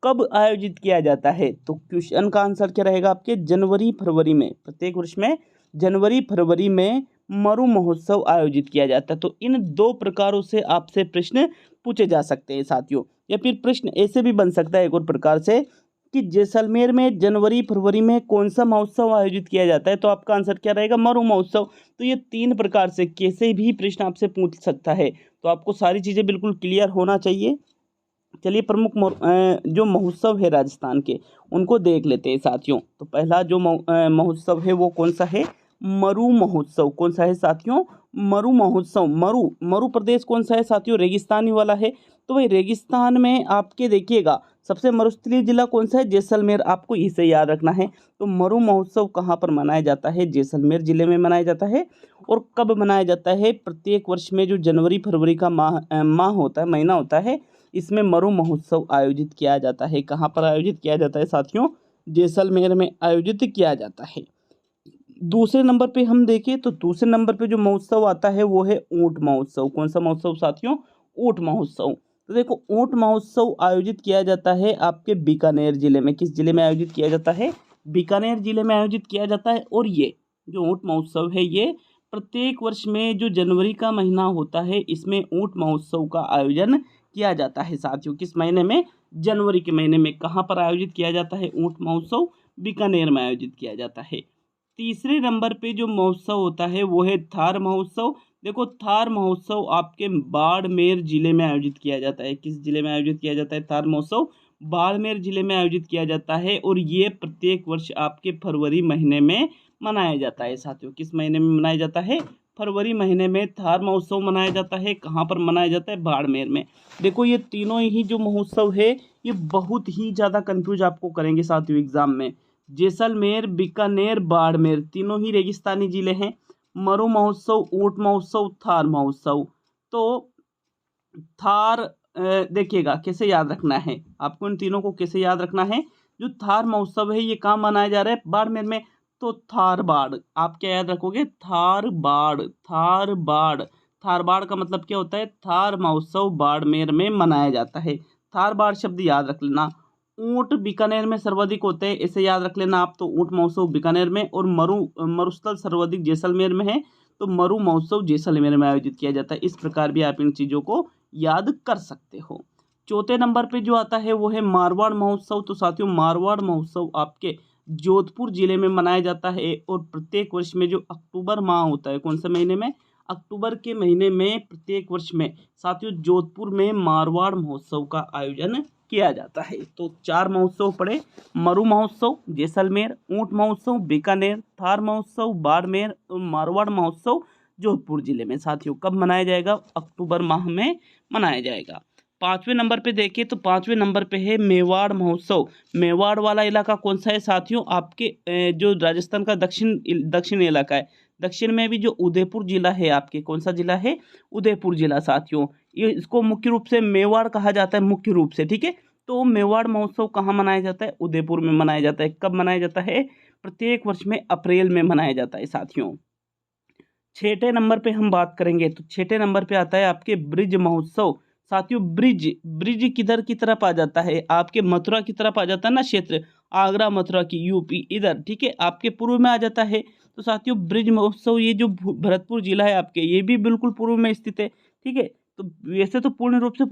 कब आयोजित किया जाता है। तो क्वेश्चन का आंसर क्या रहेगा आपके? जनवरी फरवरी में, प्रत्येक वर्ष में जनवरी फरवरी में मरु महोत्सव आयोजित किया जाता है। तो इन 2 प्रकारों से आपसे प्रश्न पूछे जा सकते हैं साथियों। या फिर प्रश्न ऐसे भी बन सकता है एक और प्रकार से कि जैसलमेर में जनवरी फरवरी में कौन सा महोत्सव आयोजित किया जाता है। तो आपका आंसर क्या रहेगा? मरु महोत्सव। तो ये 3 प्रकार से कैसे भी प्रश्न आपसे पूछ सकता है। तो आपको सारी चीज़ें बिल्कुल क्लियर होना चाहिए। चलिए प्रमुख जो महोत्सव है राजस्थान के, उनको देख लेते हैं साथियों। तो पहला जो महोत्सव है वो कौन सा है? मरु महोत्सव। कौन सा है साथियों? मरु महोत्सव। मरु प्रदेश कौन सा है साथियों? रेगिस्तानी वाला है। तो भाई रेगिस्तान में आपके देखिएगा सबसे मरुस्थलीय जिला कौन सा है? जैसलमेर। आपको इसे याद रखना है। तो मरु महोत्सव कहाँ पर मनाया जाता है? जैसलमेर जिले में मनाया जाता है। और कब मनाया जाता है? प्रत्येक वर्ष में जो जनवरी फरवरी का माह होता है, महीना होता है, इसमें मरु महोत्सव आयोजित किया जाता है। कहाँ पर आयोजित किया जाता है साथियों? जैसलमेर में आयोजित किया जाता है। दूसरे नंबर पे हम देखें तो दूसरे नंबर पे जो महोत्सव आता है वो है ऊंट महोत्सव। कौन सा महोत्सव साथियों? ऊंट महोत्सव। तो देखो, ऊंट महोत्सव आयोजित किया जाता है आपके बीकानेर जिले में। किस जिले में आयोजित किया जाता है? बीकानेर जिले में आयोजित किया जाता है। और ये जो ऊंट महोत्सव है ये प्रत्येक वर्ष में जो जनवरी का महीना होता है, इसमें ऊंट महोत्सव का आयोजन किया जाता है साथियों। किस महीने में? जनवरी के महीने में। कहाँ पर आयोजित किया जाता है ऊंट महोत्सव? बीकानेर में आयोजित किया जाता है। तीसरे नंबर पे जो महोत्सव होता है वो है थार महोत्सव। देखो, थार महोत्सव आपके बाड़मेर जिले में आयोजित किया जाता है। किस जिले में आयोजित किया जाता है थार महोत्सव? बाड़मेर जिले में आयोजित किया जाता है। और ये प्रत्येक वर्ष आपके फरवरी महीने में मनाया जाता है साथियों। किस महीने में मनाया जाता है? फरवरी महीने में थार महोत्सव मनाया जाता है। कहाँ पर मनाया जाता है? बाड़मेर में। देखो, ये तीनों ही जो महोत्सव है ये बहुत ही ज़्यादा कंफ्यूज आपको करेंगे साथियों एग्जाम में। जैसलमेर, बीकानेर, बाड़मेर तीनों ही रेगिस्तानी जिले हैं। मरु महोत्सव, ऊंट महोत्सव, थार महोत्सव। तो थार देखिएगा कैसे याद रखना है आपको, इन तीनों को कैसे याद रखना है। जो थार महोत्सव है ये कहाँ मनाया जा रहा है? बाड़मेर में। तो थार बाड़, आप क्या याद रखोगे? थार बाड़। थार बाड़, थार बाड़ का मतलब क्या होता है? थार महोत्सव बाड़मेर में मनाया जाता है। थार बाड़ शब्द याद रख लेना। ऊंट बीकानेर में सर्वाधिक होते हैं, इसे याद रख लेना आप। तो ऊंट महोत्सव बीकानेर में, और मरुस्थल सर्वाधिक जैसलमेर में है। तो मरु महोत्सव जैसलमेर में आयोजित किया जाता है। इस प्रकार भी आप इन चीज़ों को याद कर सकते हो। चौथे नंबर पे जो आता है वो है मारवाड़ महोत्सव। तो साथियों मारवाड़ महोत्सव आपके जोधपुर जिले में मनाया जाता है और प्रत्येक वर्ष में जो अक्टूबर माह होता है, कौन से महीने में, अक्टूबर के महीने में प्रत्येक वर्ष में साथियों जोधपुर में मारवाड़ महोत्सव का आयोजन किया जाता है। तो 4 महोत्सव पड़े, मरु महोत्सव जैसलमेर, ऊंट महोत्सव बीकानेर, थार महोत्सव बाड़मेर और मारवाड़ महोत्सव जोधपुर जिले में। साथियों कब मनाया जाएगा, अक्टूबर माह में मनाया जाएगा। 5वें नंबर पे देखिए तो 5वें नंबर पे है मेवाड़ महोत्सव। मेवाड़ वाला इलाका कौन सा है साथियों, आपके जो राजस्थान का दक्षिण इलाका है, दक्षिण में भी जो उदयपुर जिला है, आपके कौन सा जिला है, उदयपुर जिला। साथियों ये इसको मुख्य रूप से मेवाड़ कहा जाता है, मुख्य रूप से, ठीक है। तो मेवाड़ महोत्सव कहाँ मनाया जाता है, उदयपुर में मनाया जाता है। कब मनाया जाता है, प्रत्येक वर्ष में अप्रैल में मनाया जाता है। साथियों 6ठे नंबर पे हम बात करेंगे तो 6ठे नंबर पे आता है आपके ब्रिज महोत्सव। साथियों ब्रिज ब्रिज किधर की तरफ आ जाता है, आपके मथुरा की तरफ आ जाता है ना क्षेत्र, आगरा मथुरा की यूपी इधर, ठीक है, आपके पूर्व में आ जाता है। तो साथियों ब्रिज महोत्सव ये जो भरतपुर जिला है आपके, ये भी बिल्कुल पूर्व में स्थित है, ठीक है। तो वैसे तो पूर्ण रूप से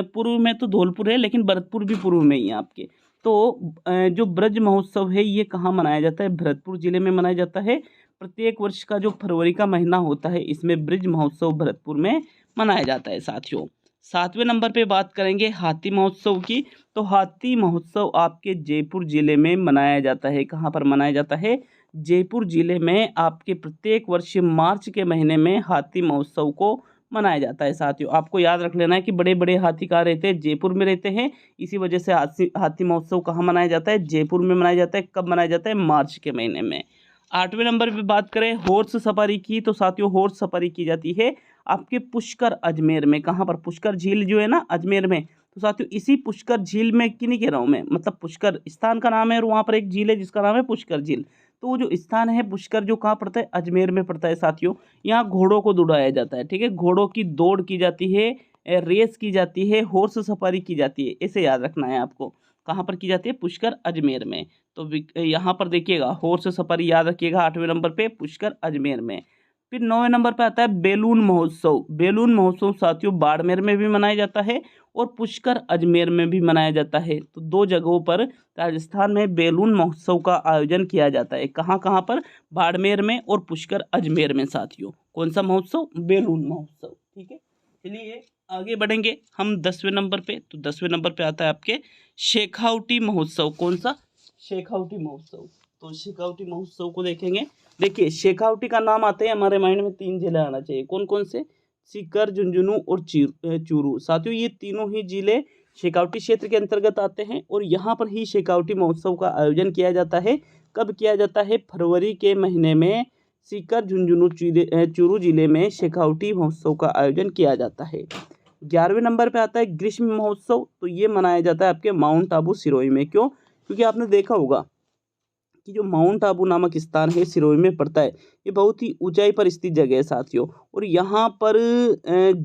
पूर्व में तो धौलपुर है, लेकिन भरतपुर भी पूर्व में ही है आपके। तो जो ब्रज महोत्सव है ये कहाँ मनाया जाता है, भरतपुर जिले में मनाया जाता है। प्रत्येक वर्ष का जो फरवरी का महीना होता है इसमें ब्रिज महोत्सव भरतपुर में मनाया जाता है। साथियों 7वें नंबर पे बात करेंगे हाथी महोत्सव की। तो हाथी महोत्सव आपके जयपुर जिले में मनाया जाता है। कहाँ पर मनाया जाता है, जयपुर जिले में आपके प्रत्येक वर्ष मार्च के महीने में हाथी महोत्सव को मनाया जाता है। साथियों आपको याद रख लेना है कि बड़े बड़े हाथी कहाँ रहते हैं, जयपुर में रहते हैं। इसी वजह से हाथी महोत्सव कहाँ मनाया जाता है, जयपुर में मनाया जाता है। कब मनाया जाता है, मार्च के महीने में। 8वें नंबर पे बात करें हॉर्स सफारी की, तो साथियों हॉर्स सफारी की जाती है आपके पुष्कर अजमेर में। कहाँ पर, पुष्कर झील जो है ना अजमेर में। तो साथियों इसी पुष्कर झील में, किन्हीं कह रहा हूँ मैं, मतलब पुष्कर स्थान का नाम है और वहाँ पर एक झील है जिसका नाम है पुष्कर झील। तो वो जो स्थान है पुष्कर जो कहाँ पड़ता है, अजमेर में पड़ता है। साथियों यहाँ घोड़ों को दौड़ाया जाता है, ठीक है, घोड़ों की दौड़ की जाती है, रेस की जाती है, हॉर्स सफारी की जाती है, ऐसे याद रखना है आपको। कहाँ पर की जाती है, पुष्कर अजमेर में। तो यहाँ पर देखिएगा हॉर्स सफारी याद रखिएगा 8वें नंबर पे पुष्कर अजमेर में। फिर 9वें नंबर पे आता है बेलून महोत्सव। बेलून महोत्सव साथियों बाड़मेर में भी मनाया जाता है और पुष्कर अजमेर में भी मनाया जाता है। तो 2 जगहों पर राजस्थान में बेलून महोत्सव का आयोजन किया जाता है। कहाँ कहाँ पर, बाड़मेर में और पुष्कर अजमेर में। साथियों कौन सा महोत्सव, बेलून महोत्सव, ठीक है। चलिए आगे बढ़ेंगे हम 10वें नंबर पे। तो 10वें नंबर पे आता है आपके शेखावटी महोत्सव। कौन सा, शेखावटी महोत्सव। तो शेखावटी महोत्सव को देखेंगे। देखिए शेखावटी का नाम आते हैं हमारे माइंड में 3 जिले आना चाहिए, कौन कौन से, सीकर, झुंझुनू और चूरू। साथियों ये तीनों ही जिले शेखावटी क्षेत्र के अंतर्गत आते हैं और यहाँ पर ही शेखावटी महोत्सव का आयोजन किया जाता है। कब किया जाता है, फरवरी के महीने में सीकर, झुंझुनू, चूरू जिले में शेखावटी महोत्सव का आयोजन किया जाता है। 11वें नंबर पे आता है ग्रीष्म महोत्सव। तो ये मनाया जाता है आपके माउंट आबू सिरोही में। क्यों, क्योंकि आपने देखा होगा कि जो माउंट आबू नामक स्थान है सिरोही में पड़ता है, ये बहुत ही ऊंचाई पर स्थित जगह है साथियों। और यहाँ पर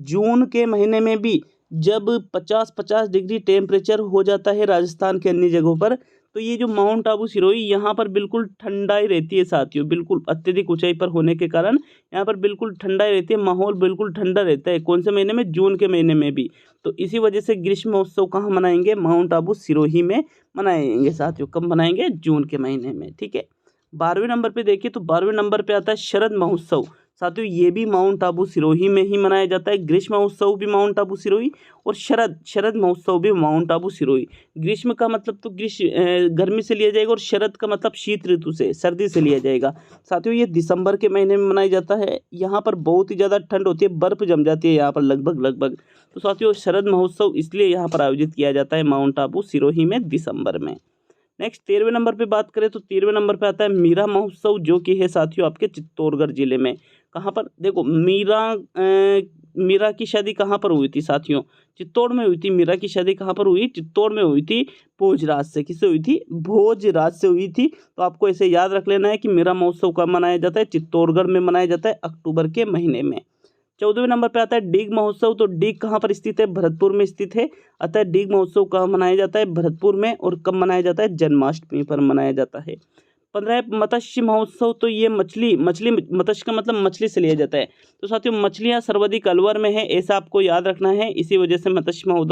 जून के महीने में भी जब 50-50 डिग्री टेम्परेचर हो जाता है राजस्थान के अन्य जगहों पर, तो ये जो माउंट आबू सिरोही यहाँ पर बिल्कुल ठंडाई रहती है साथियों। बिल्कुल अत्यधिक ऊंचाई पर होने के कारण यहाँ पर बिल्कुल ठंडाई रहती है, माहौल बिल्कुल ठंडा रहता है। कौन से महीने में, जून के महीने में भी। तो इसी वजह से ग्रीष्म महोत्सव कहाँ मनाएंगे, माउंट आबू सिरोही में मनाएंगे साथियों। कब मनाएंगे, जून के महीने में, ठीक है। 12वें नंबर पे देखिए तो 12वें नंबर पे आता है शरद महोत्सव। साथियों ये भी माउंट आबू सिरोही में ही मनाया जाता है। ग्रीष्म महोत्सव भी माउंट आबू सिरोही और शरद महोत्सव भी माउंट आबू सिरोही। ग्रीष्म का मतलब तो गर्मी से लिया जाएगा और शरद का मतलब शीत ऋतु से, सर्दी से लिया जाएगा। साथियों ये दिसंबर के महीने में मनाया जाता है। यहाँ पर बहुत ही ज़्यादा ठंड होती है, बर्फ जम जाती है यहाँ पर लगभग। तो साथियों शरद महोत्सव इसलिए यहाँ पर आयोजित किया जाता है माउंट आबू सिरोही में दिसंबर में। नेक्स्ट 13वें नंबर पे बात करें तो 13वें नंबर पे आता है मीरा महोत्सव, जो कि है साथियों आपके चित्तौड़गढ़ जिले में। कहाँ पर, देखो मीरा की शादी कहाँ पर हुई थी साथियों, चित्तौड़ में हुई थी। मीरा की शादी कहाँ पर हुई, चित्तौड़ में हुई थी, भोजराज से। किससे हुई थी, भोजराज से हुई थी। तो आपको ऐसे याद रख लेना है कि मीरा महोत्सव कब मनाया जाता है, चित्तौड़गढ़ में मनाया जाता है अक्टूबर के महीने में। 14वें नंबर पे आता है डीग महोत्सव। तो डीग कहाँ पर स्थित है, भरतपुर में स्थित है। अतः डीग महोत्सव कहाँ मनाया जाता है, भरतपुर में। और कब मनाया जाता है, जन्माष्टमी पर मनाया जाता है। 15 मत्स्य महोत्सव, तो ये मछली मत्स्य का मतलब मछली से लिया जाता है। तो साथियों मछलियाँ सर्वाधिक अलवर में है, ऐसा आपको याद रखना है। इसी वजह से मत्स्य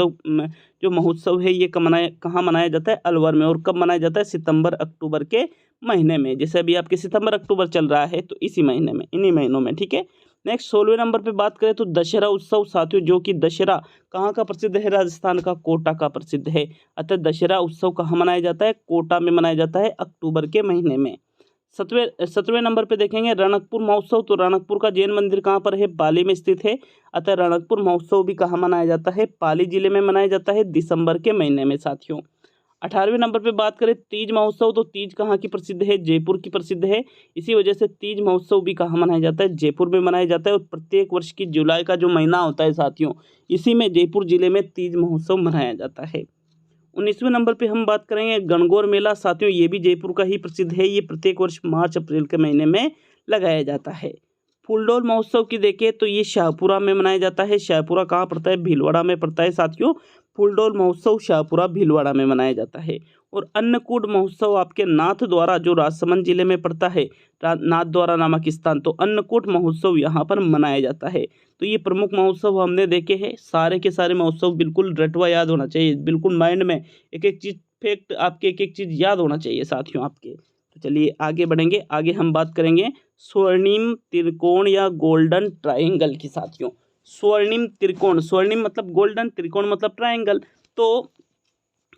जो महोत्सव है ये कहाँ मनाया जाता है, अलवर में। और कब मनाया जाता है, सितंबर अक्टूबर के महीने में। जैसे अभी आपके सितंबर अक्टूबर चल रहा है तो इसी महीने में, इन्हीं महीनों में, ठीक है। नेक्स्ट 16वें नंबर पे बात करें तो दशहरा उत्सव साथियों, जो कि दशहरा कहाँ का प्रसिद्ध है, राजस्थान का कोटा का प्रसिद्ध है। अतः दशहरा उत्सव कहाँ मनाया जाता है, कोटा में मनाया जाता है अक्टूबर के महीने में। 17वें नंबर पे देखेंगे रणकपुर महोत्सव। तो रणकपुर का जैन मंदिर कहाँ पर है, पाली में स्थित है। अतः रणकपुर महोत्सव भी कहाँ मनाया जाता है, पाली जिले में मनाया जाता है दिसंबर के महीने में साथियों। 18वें नंबर पे बात करें तीज महोत्सव। तो तीज कहाँ की प्रसिद्ध है, जयपुर की प्रसिद्ध है। इसी वजह से तीज महोत्सव भी कहाँ मनाया जाता है, जयपुर में मनाया जाता है। और प्रत्येक वर्ष की जुलाई का जो महीना होता है साथियों, इसी में जयपुर जिले में तीज महोत्सव मनाया जाता है। 19वें नंबर पे हम बात करेंगे गणगौर मेला साथियों, ये भी जयपुर का ही प्रसिद्ध है। ये प्रत्येक वर्ष मार्च अप्रैल के महीने में लगाया जाता है। फूलडोल महोत्सव की देखें तो ये शाहपुरा में मनाया जाता है। शाहपुरा कहाँ पड़ता है, भीलवाड़ा में पड़ता है साथियों। फूलडोल महोत्सव शाहपुरा भीलवाड़ा में मनाया जाता है। और अन्नकूट महोत्सव आपके नाथद्वारा जो राजसमंद जिले में पड़ता है, नाथद्वारा नामक स्थान, तो अन्नकूट महोत्सव यहाँ पर मनाया जाता है। तो ये प्रमुख महोत्सव हमने देखे हैं। सारे के सारे महोत्सव बिल्कुल रटवा याद होना चाहिए, बिल्कुल माइंड में एक एक चीज फैक्ट आपके एक एक चीज याद होना चाहिए साथियों आपके। तो चलिए आगे बढ़ेंगे। आगे हम बात करेंगे स्वर्णिम त्रिकोण या गोल्डन ट्रायंगल की साथियों। स्वर्णिम त्रिकोण, स्वर्णिम मतलब गोल्डन, त्रिकोण मतलब ट्रायंगल। तो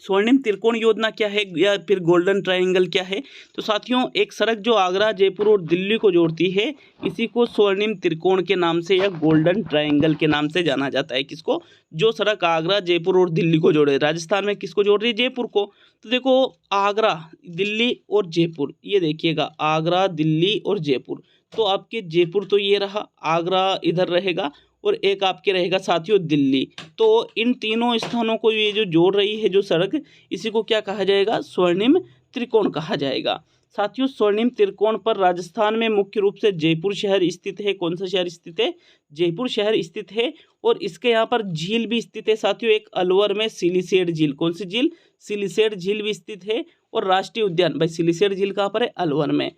स्वर्णिम त्रिकोण योजना क्या है या फिर गोल्डन ट्रायंगल क्या है, तो साथियों एक सड़क जो आगरा, जयपुर और दिल्ली को जोड़ती है, इसी को स्वर्णिम त्रिकोण के नाम से या गोल्डन ट्रायंगल के नाम से जाना जाता है। किसको, जो सड़क आगरा, जयपुर और दिल्ली को जोड़े। राजस्थान में किसको जोड़ रही है, जयपुर को। तो देखो आगरा, दिल्ली और जयपुर, ये देखिएगा आगरा, दिल्ली और जयपुर। तो आपके जयपुर तो ये रहा, आगरा इधर रहेगा और एक आपके रहेगा साथियों दिल्ली। तो इन तीनों स्थानों को ये जो जोड़ रही है जो सड़क, इसी को क्या कहा जाएगा, स्वर्णिम त्रिकोण कहा जाएगा। साथियों स्वर्णिम त्रिकोण पर राजस्थान में मुख्य रूप से जयपुर शहर स्थित है। कौन सा शहर स्थित है, जयपुर शहर स्थित है। और इसके यहाँ पर झील भी स्थित है साथियों, एक अलवर में सिलीसेड झील। कौन सी झील, सिलीसेड झील भी स्थित है। और राष्ट्रीय उद्यान, भाई सिलीसेड झील कहाँ पर है, अलवर में।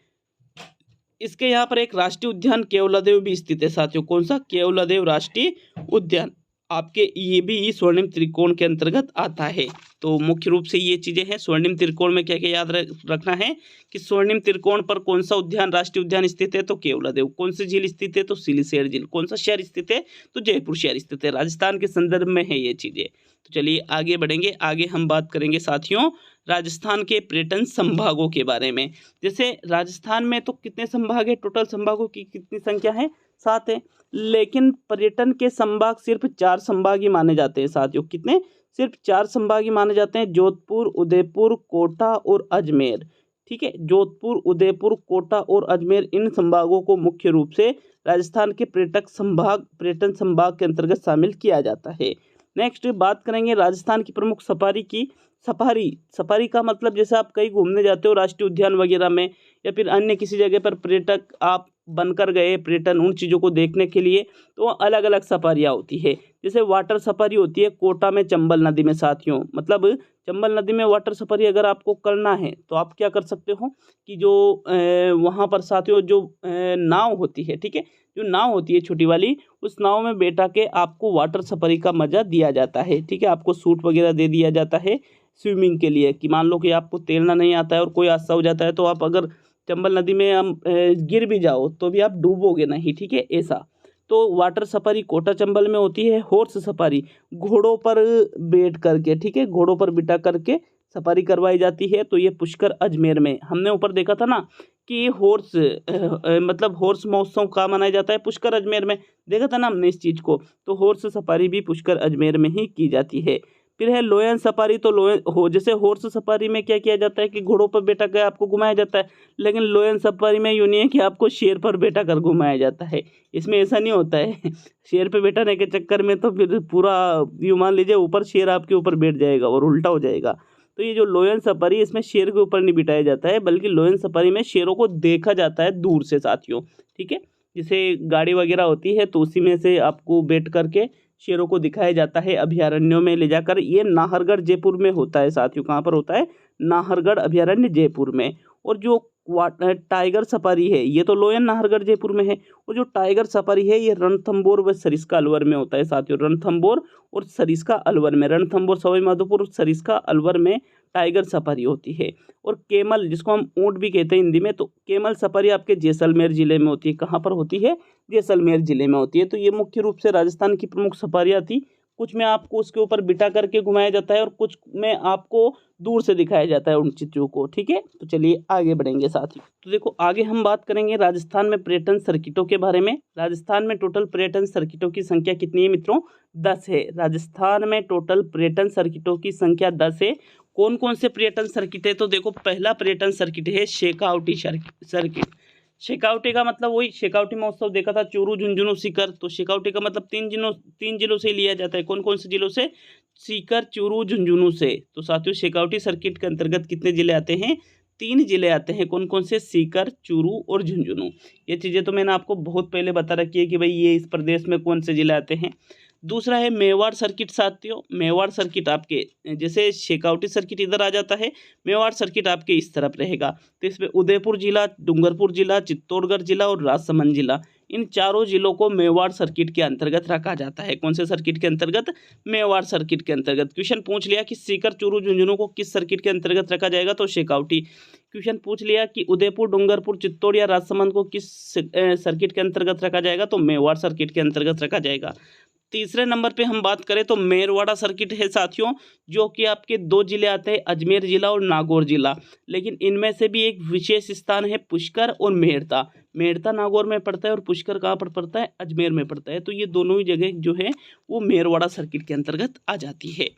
इसके यहाँ पर एक राष्ट्रीय उद्यान केवलादेव भी स्थित है साथियों। कौन सा, केवलादेव राष्ट्रीय उद्यान आपके ये भी स्वर्णिम त्रिकोण के अंतर्गत आता है। तो मुख्य रूप से ये चीजें हैं। स्वर्णिम त्रिकोण में क्या क्या याद रखना है कि स्वर्णिम त्रिकोण पर कौन सा उद्यान, राष्ट्रीय उद्यान स्थित है, तो केवलादेव। कौन सी झील स्थित है, तो सिलीसेड झील। कौन सा शहर स्थित है, तो जयपुर शहर स्थित है। राजस्थान के संदर्भ में है ये चीजें। तो चलिए आगे बढ़ेंगे। आगे हम बात करेंगे साथियों राजस्थान के पर्यटन संभागों के बारे में। जैसे राजस्थान में तो कितने संभाग है, टोटल संभागों की कितनी संख्या है, 7 है। लेकिन पर्यटन के संभाग सिर्फ 4 संभाग ही माने जाते हैं साथियों। कितने, सिर्फ 4 संभाग ही माने जाते हैं, जोधपुर, उदयपुर, कोटा और अजमेर। ठीक है, जोधपुर, उदयपुर, कोटा और अजमेर, इन संभागों को मुख्य रूप से राजस्थान के पर्यटन संभाग के अंतर्गत शामिल किया जाता है। नेक्स्ट बात करेंगे राजस्थान की प्रमुख सफारी की। सफारी का मतलब जैसे आप कहीं घूमने जाते हो राष्ट्रीय उद्यान वगैरह में, या फिर अन्य किसी जगह पर पर्यटक आप बनकर गए पर्यटन उन चीज़ों को देखने के लिए, तो अलग अलग सफारियाँ होती है। जैसे वाटर सफारी होती है कोटा में चंबल नदी में साथियों। मतलब चंबल नदी में वाटर सफारी अगर आपको करना है तो आप क्या कर सकते हो कि जो वहाँ पर साथियों जो नाव होती है, ठीक है, जो नाव होती है छोटी वाली, उस नाव में बैठा के आपको वाटर सफारी का मज़ा दिया जाता है। ठीक है, आपको सूट वगैरह दे दिया जाता है स्विमिंग के लिए, कि मान लो कि आपको तैरना नहीं आता है और कोई हादसा हो जाता है तो आप अगर चंबल नदी में हम गिर भी जाओ तो भी आप डूबोगे नहीं। ठीक है, ऐसा। तो वाटर सफारी कोटा चंबल में होती है। हॉर्स सफारी, घोड़ों पर बैठ करके, ठीक है, घोड़ों पर बिठा करके सफारी करवाई जाती है। तो ये पुष्कर अजमेर में, हमने ऊपर देखा था ना कि हॉर्स मतलब हॉर्स महोत्सव कहाँ मनाया जाता है, पुष्कर अजमेर में, देखा था ना हमने इस चीज़ को। तो हॉर्स सफारी भी पुष्कर अजमेर में ही की जाती है। फिर है लोयन सफारी। तो जैसे हॉर्स सफारी में क्या किया जाता है कि घोड़ों पर बैठा कर आपको घुमाया जाता है, लेकिन लोयन सफारी में यूँ नहीं है कि आपको शेर पर बैठा कर घुमाया जाता है। इसमें ऐसा नहीं होता है शेर पे बैठाने के चक्कर में तो फिर पूरा यूँ मान लीजिए ऊपर शेर आपके ऊपर बैठ जाएगा और उल्टा हो जाएगा। तो ये जो लोयन सफारी, इसमें शेर के ऊपर नहीं बिठाया जाता है, बल्कि लोयन सफारी में शेरों को देखा जाता है दूर से साथियों। ठीक है, जैसे गाड़ी वगैरह होती है तो उसी में से आपको बैठ करके शेरों को दिखाया जाता है अभयारण्यों में ले जाकर। ये नाहरगढ़ जयपुर में होता है साथियों। कहाँ पर होता है? नाहरगढ़ अभयारण्य जयपुर में। और जो टाइगर सफारी है ये तो लोयन नाहरगढ़ जयपुर में है। और जो टाइगर सफारी है ये रणथंबोर व सरिस्का अलवर में होता है साथियों। रणथंबोर और सरिस्का अलवर में, रणथंबोर सवाई माधोपुर और सरिस्का अलवर में टाइगर सफारी होती है। और केमल, जिसको हम ऊंट भी कहते हैं हिंदी में, तो केमल सफारी आपके जैसलमेर जिले में होती है। कहाँ पर होती है? जैसलमेर जिले में होती है। तो ये मुख्य रूप से राजस्थान की प्रमुख सफारियाँ थी। कुछ में आपको उसके ऊपर बिठा करके घुमाया जाता है और कुछ में आपको दूर से दिखाया जाता है उन चित्रों को। ठीक है, तो चलिए आगे बढ़ेंगे साथी। तो देखो आगे हम बात करेंगे राजस्थान में पर्यटन सर्किटों के बारे में। राजस्थान में टोटल पर्यटन सर्किटों की संख्या कितनी है मित्रों? 10 है। राजस्थान में टोटल पर्यटन सर्किटों की संख्या 10 है। कौन कौन से पर्यटन सर्किट है? तो देखो पहला पर्यटन सर्किट है शेखावटी सर्किट। शेखावटी का मतलब वही शेखावटी महोत्सव देखा था, चूरू, झुंझुनू, सीकर। तो शेखावटी का मतलब तीन जिलों से लिया जाता है। कौन कौन से जिलों से? सीकर, चूरू, झुंझुनू से। तो साथियों शेखावटी सर्किट के अंतर्गत कितने जिले आते हैं? 3 जिले आते हैं। कौन कौन से? सीकर, चूरू और झुंझुनू। ये चीज़ें तो मैंने आपको बहुत पहले बता रखी है कि भाई ये इस प्रदेश में कौन से जिले आते हैं। दूसरा है मेवाड़ सर्किट साथियों। मेवाड़ सर्किट आपके जैसे शेखावटी सर्किट इधर आ जाता है, मेवाड़ सर्किट आपके इस तरफ रहेगा। तो इसमें उदयपुर जिला, डूंगरपुर जिला, चित्तौड़गढ़ जिला और राजसमंद जिला, इन चारों जिलों को मेवाड़ सर्किट के अंतर्गत रखा जाता है। कौन से सर्किट के अंतर्गत? मेवाड़ सर्किट के अंतर्गत। क्वेश्चन पूछ लिया कि सीकर, चूरू, झुंझुनू को किस सर्किट के अंतर्गत रखा जाएगा? तो शेखावटी। क्वेश्चन पूछ लिया कि उदयपुर, डूंगरपुर, चित्तौड़ या राजसमंद को किस सर्किट के अंतर्गत रखा जाएगा? तो मेवाड़ सर्किट के अंतर्गत रखा जाएगा। तीसरे नंबर पे हम बात करें तो मेरवाड़ा सर्किट है साथियों, जो कि आपके 2 जिले आते हैं, अजमेर जिला और नागौर जिला। लेकिन इनमें से भी एक विशेष स्थान है पुष्कर और मेड़ता। मेड़ता नागौर में पड़ता है और पुष्कर कहाँ पर पड़ता है? अजमेर में पड़ता है। तो ये दोनों ही जगह जो है वो मेरवाड़ा सर्किट के अंतर्गत आ जाती है।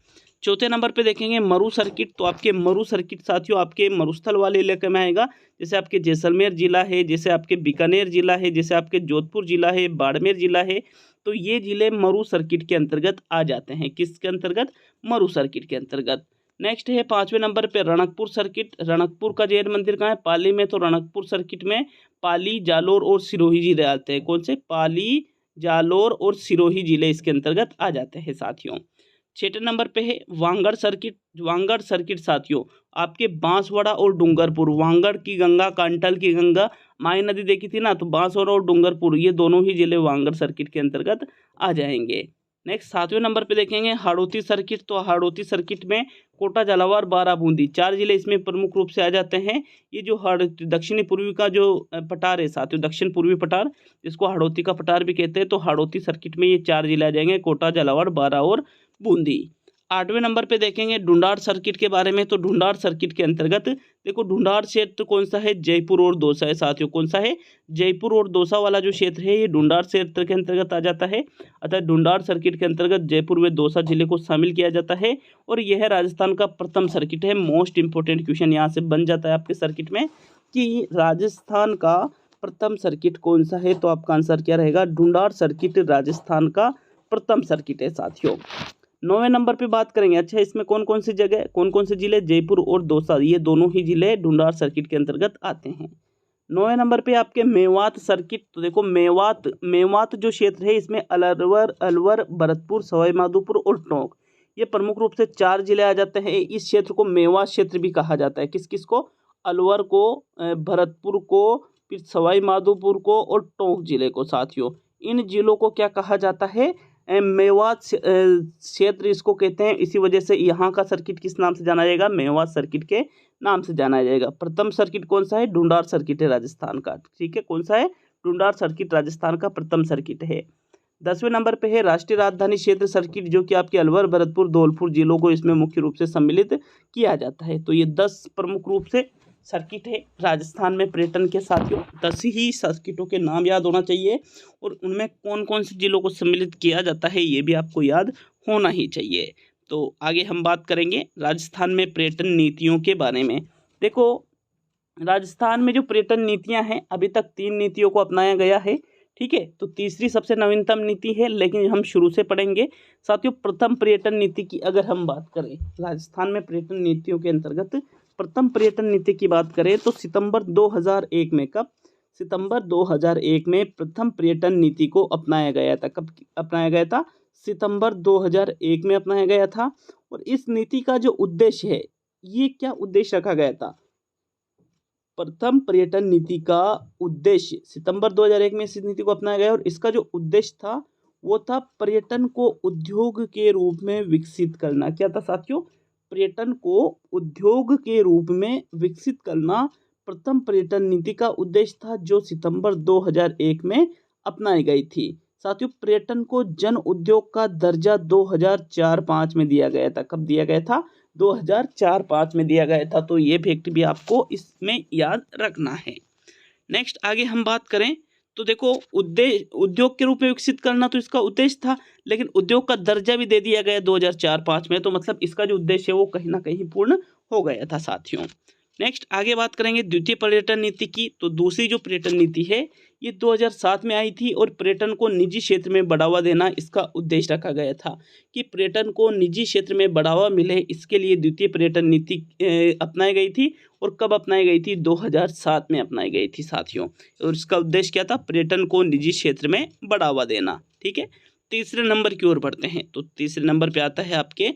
चौथे नंबर पे देखेंगे मरु सर्किट। तो आपके मरु सर्किट साथियों आपके मरुस्थल वाले इलाके में आएगा। जैसे आपके जैसलमेर जिला है, जैसे आपके बीकानेर जिला है, जैसे आपके जोधपुर जिला है, बाड़मेर जिला है। तो ये जिले मरु सर्किट के अंतर्गत आ जाते हैं। किसके अंतर्गत? मरु सर्किट के अंतर्गत। नेक्स्ट है 5वें नंबर पे रणकपुर सर्किट। रणकपुर का जैन मंदिर कहाँ है? पाली में। तो रणकपुर सर्किट में पाली, जालोर और सिरोही जिले आते हैं। कौन से? पाली, जालोर और सिरोही जिले इसके अंतर्गत आ जाते हैं साथियों। 6वें नंबर पे है वांगड़ सर्किट। वांगड़ सर्किट साथियों आपके बांसवाड़ा और डूंगरपुर, वांगड़ की गंगा, कांटल की गंगा, माई नदी देखी थी ना, तो बांसवाड़ा और डूंगरपुर ये दोनों ही जिले वांगड़ सर्किट के अंतर्गत आ जाएंगे। नेक्स्ट 7वें नंबर पे देखेंगे हाड़ौती सर्किट। तो हाड़ौती सर्किट में कोटा, झालावाड़, बारां, बूंदी 4 जिले इसमें प्रमुख रूप से आ जाते हैं। ये जो दक्षिणी पूर्वी का जो पठार है साथियों, दक्षिण पूर्वी पठार, जिसको हाड़ौती का पठार भी कहते हैं, तो हाड़ौती सर्किट में ये 4 जिले आ जाएंगे, कोटा, झालावाड़, बारां और बूंदी। 8वें नंबर पे देखेंगे ढूंढाड़ सर्किट के बारे में। तो ढूंढाड़ सर्किट के अंतर्गत देखो ढूंढाड़ क्षेत्र कौन सा है? जयपुर और दौसा है साथियों। कौन सा है? जयपुर और दौसा वाला जो क्षेत्र है ये ढूंढाड़ क्षेत्र के अंतर्गत आ जाता है। अतः ढूंढाड़ सर्किट के अंतर्गत जयपुर व दौसा जिले को शामिल किया जाता है। और यह राजस्थान का प्रथम सर्किट है। मोस्ट इंपोर्टेंट क्वेश्चन यहाँ से बन जाता है आपके सर्किट में कि राजस्थान का प्रथम सर्किट कौन सा है? तो आपका आंसर क्या रहेगा? ढूंढाड़ सर्किट राजस्थान का प्रथम सर्किट है साथियों। 9वें नंबर पे बात करेंगे। अच्छा इसमें कौन कौन सी जगह, कौन कौन से जिले? जयपुर और दौसा, ये दोनों ही जिले ढूंढाड़ सर्किट के अंतर्गत आते हैं। 9वें नंबर पे आपके मेवात सर्किट। तो देखो मेवात जो क्षेत्र है इसमें अलवर, भरतपुर, सवाई माधोपुर और टोंक, ये प्रमुख रूप से 4 जिले आ जाते हैं। इस क्षेत्र को मेवात क्षेत्र भी कहा जाता है। किस किस को? अलवर को, भरतपुर को, फिर सवाई माधोपुर को और टोंक जिले को साथियों। इन जिलों को क्या कहा जाता है? मेवात क्षेत्र इसको कहते हैं। इसी वजह से यहाँ का सर्किट किस नाम से जाना जाएगा? मेवात सर्किट के नाम से जाना जाएगा। प्रथम सर्किट कौन सा है? ढूंढाड़ सर्किट है राजस्थान का। ठीक है, कौन सा है? ढूंढाड़ सर्किट राजस्थान का प्रथम सर्किट है। 10वें नंबर पे है राष्ट्रीय राजधानी क्षेत्र सर्किट, जो कि आपके अलवर, भरतपुर, धौलपुर जिलों को इसमें मुख्य रूप से सम्मिलित किया जाता है। तो ये 10 प्रमुख रूप से सर्किट है राजस्थान में पर्यटन के साथियों। 10 ही सर्किटों के नाम याद होना चाहिए और उनमें कौन कौन से जिलों को सम्मिलित किया जाता है ये भी आपको याद होना ही चाहिए। तो आगे हम बात करेंगे राजस्थान में पर्यटन नीतियों के बारे में। देखो राजस्थान में जो पर्यटन नीतियां हैं अभी तक 3 नीतियों को अपनाया गया है। ठीक है, तो तीसरी सबसे नवीनतम नीति है, लेकिन हम शुरू से पढ़ेंगे साथियों। प्रथम पर्यटन नीति की अगर हम बात करें राजस्थान में पर्यटन नीतियों के अंतर्गत प्रथम पर्यटन नीति की बात करें तो सितंबर 2001 में, कब? सितंबर 2001 में प्रथम पर्यटन नीति को अपनाया गया था। कब अपनाया गया था? सितंबर 2001 में अपनाया गया था। और इस नीति का जो उद्देश्य है, ये क्या उद्देश्य रखा गया था? प्रथम पर्यटन नीति का उद्देश्य सितंबर 2001 में इस नीति को अपनाया गया और इसका जो उद्देश्य था वो था पर्यटन को उद्योग के रूप में विकसित करना। क्या था साथियों? पर्यटन को उद्योग के रूप में विकसित करना प्रथम पर्यटन नीति का उद्देश्य था, जो सितंबर 2001 में अपनाई गई थी। साथियों, पर्यटन को जन उद्योग का दर्जा 2004-05 में दिया गया था। कब दिया गया था? 2004-05 में दिया गया था। तो ये फैक्ट भी आपको इसमें याद रखना है। नेक्स्ट आगे हम बात करें तो देखो, उद्देश्य उद्योग के रूप में विकसित करना तो इसका उद्देश्य था, लेकिन उद्योग का दर्जा भी दे दिया गया 2004-05 में, तो मतलब इसका जो उद्देश्य है वो कहीं ना कहीं पूर्ण हो गया था साथियों। नेक्स्ट आगे बात करेंगे द्वितीय पर्यटन नीति की। तो दूसरी जो पर्यटन नीति है ये 2007 में आई थी और पर्यटन को निजी क्षेत्र में बढ़ावा देना इसका उद्देश्य रखा गया था कि पर्यटन को निजी क्षेत्र में बढ़ावा मिले, इसके लिए द्वितीय पर्यटन नीति अपनाई गई थी। और कब अपनाई गई थी? 2007 में अपनाई गई थी साथियों। और इसका उद्देश्य क्या था? पर्यटन को निजी क्षेत्र में बढ़ावा देना। ठीक है, तीसरे नंबर की ओर बढ़ते हैं। तो तीसरे नंबर पे आता है आपके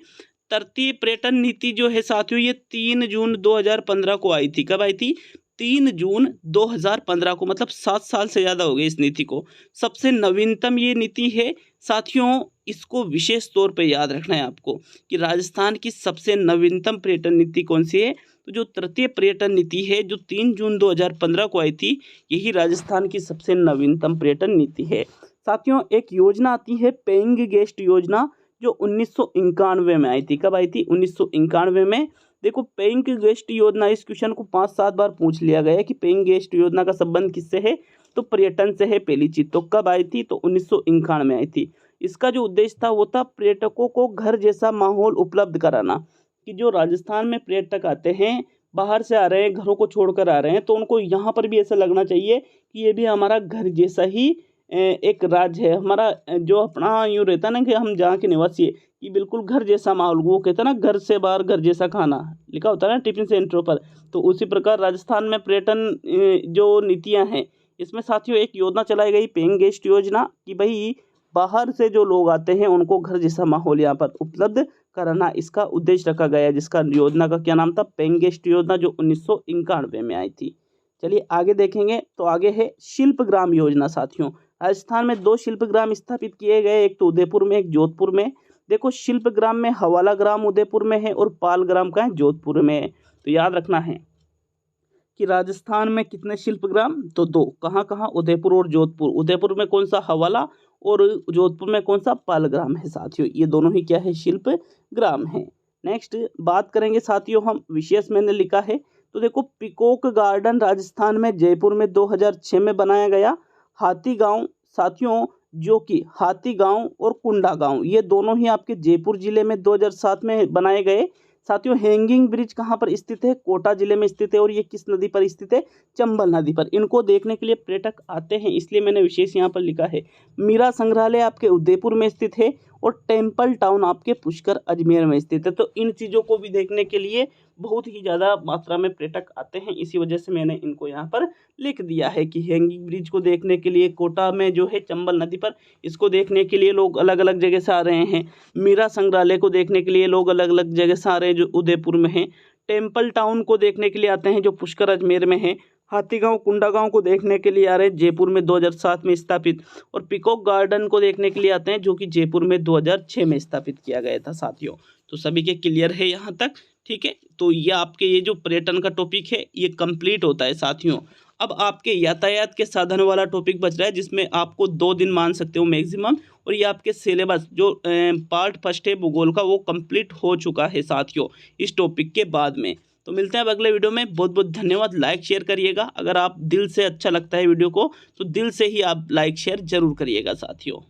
तृतीय पर्यटन नीति जो है साथियों, ये 3 जून 2015 को आई थी। कब आई थी? 3 जून 2015 को, मतलब 7 साल से ज़्यादा हो गए इस नीति को। सबसे नवीनतम ये नीति है साथियों। इसको विशेष तौर पे याद रखना है आपको कि राजस्थान की सबसे नवीनतम पर्यटन नीति कौन सी है? तो जो तृतीय पर्यटन नीति है जो 3 जून 2015 को आई थी, यही राजस्थान की सबसे नवीनतम पर्यटन नीति है साथियों। एक योजना आती है पेइंग गेस्ट योजना, जो 1991 में आई थी। कब आई थी? 1991 में। देखो, पेइंग गेस्ट योजना, इस क्वेश्चन को 5-7 बार पूछ लिया गया है कि पेइंग गेस्ट योजना का संबंध किससे है? तो पर्यटन से है पहली चीज। तो कब आई थी? तो 1991 में आई थी। इसका जो उद्देश्य था वो था पर्यटकों को घर जैसा माहौल उपलब्ध कराना, कि जो राजस्थान में पर्यटक आते हैं, बाहर से आ रहे हैं, घरों को छोड़कर आ रहे हैं, तो उनको यहाँ पर भी ऐसा लगना चाहिए कि ये भी हमारा घर जैसा ही एक राज्य है हमारा। जो अपना यूँ रहता है ना कि हम जहाँ के निवासी है, कि बिल्कुल घर जैसा माहौल, वो कहते हैं ना घर से बाहर घर जैसा खाना, लिखा होता है ना टिफिन सेंटरों पर। तो उसी प्रकार राजस्थान में पर्यटन जो नीतियाँ हैं, इसमें साथियों एक योजना चलाई गई पेइंग गेस्ट योजना, कि भाई बाहर से जो लोग आते हैं उनको घर जैसा माहौल यहाँ पर उपलब्ध कराना, इसका उद्देश्य रखा गया, जिसका योजना का क्या नाम था? पेइंग गेस्ट योजना, जो 1991 में आई थी। चलिए आगे देखेंगे। तो आगे है शिल्प ग्राम योजना साथियों। राजस्थान में 2 शिल्प ग्राम स्थापित किए गए, एक तो उदयपुर में, एक जोधपुर में। देखो, शिल्प ग्राम में हवाला ग्राम उदयपुर में है और पाल ग्राम का है जोधपुर में है। तो याद रखना है कि राजस्थान में कितने शिल्प ग्राम? तो 2। कहाँ कहाँ? उदयपुर और जोधपुर। उदयपुर में कौन सा? हवाला, और जोधपुर में कौन सा? पाल ग्राम है साथियों। ये दोनों ही क्या है? शिल्प ग्राम है। नेक्स्ट बात करेंगे साथियों हम, विशेष मैंने लिखा है। तो देखो, पीकॉक गार्डन राजस्थान में जयपुर में 2006 में बनाया गया। हाथी गांव साथियों, जो कि हाथी गांव और कुंडा गांव, ये दोनों ही आपके जयपुर जिले में 2007 में बनाए गए। साथियों, हैंगिंग ब्रिज कहाँ पर स्थित है? कोटा जिले में स्थित है। और ये किस नदी पर स्थित है? चंबल नदी पर। इनको देखने के लिए पर्यटक आते हैं, इसलिए मैंने विशेष यहाँ पर लिखा है। मीरा संग्रहालय आपके उदयपुर में स्थित है और टेम्पल टाउन आपके पुष्कर अजमेर में स्थित है। तो इन चीज़ों को भी देखने के लिए बहुत ही ज़्यादा मात्रा में पर्यटक आते हैं, इसी वजह से मैंने इनको यहाँ पर लिख दिया है कि हैंगिंग ब्रिज को देखने के लिए कोटा में जो है चंबल नदी पर, इसको देखने के लिए लोग अलग अलग जगह से आ रहे हैं। मीरा संग्रहालय को देखने के लिए लोग अलग अलग जगह से आ रहे हैं जो उदयपुर में है। टेम्पल टाउन को देखने के लिए आते हैं जो पुष्कर अजमेर में है। हाथीगांव कुंडा गांव को देखने के लिए आ रहे हैं जयपुर में 2007 में स्थापित। और पीकॉक गार्डन को देखने के लिए आते हैं जो कि जयपुर में 2006 में स्थापित किया गया था साथियों। तो सभी के क्लियर है यहाँ तक? ठीक है, तो ये आपके ये जो पर्यटन का टॉपिक है ये कंप्लीट होता है साथियों। अब आपके यातायात के साधन वाला टॉपिक बच रहा है, जिसमें आपको 2 दिन मान सकते हो मैक्सिमम। और ये आपके सिलेबस जो पार्ट फर्स्ट है भूगोल का, वो कंप्लीट हो चुका है साथियों इस टॉपिक के बाद में। तो मिलते हैं अब अगले वीडियो में। बहुत बहुत धन्यवाद। लाइक शेयर करिएगा, अगर आप दिल से अच्छा लगता है वीडियो को तो दिल से ही आप लाइक शेयर जरूर करिएगा साथियों।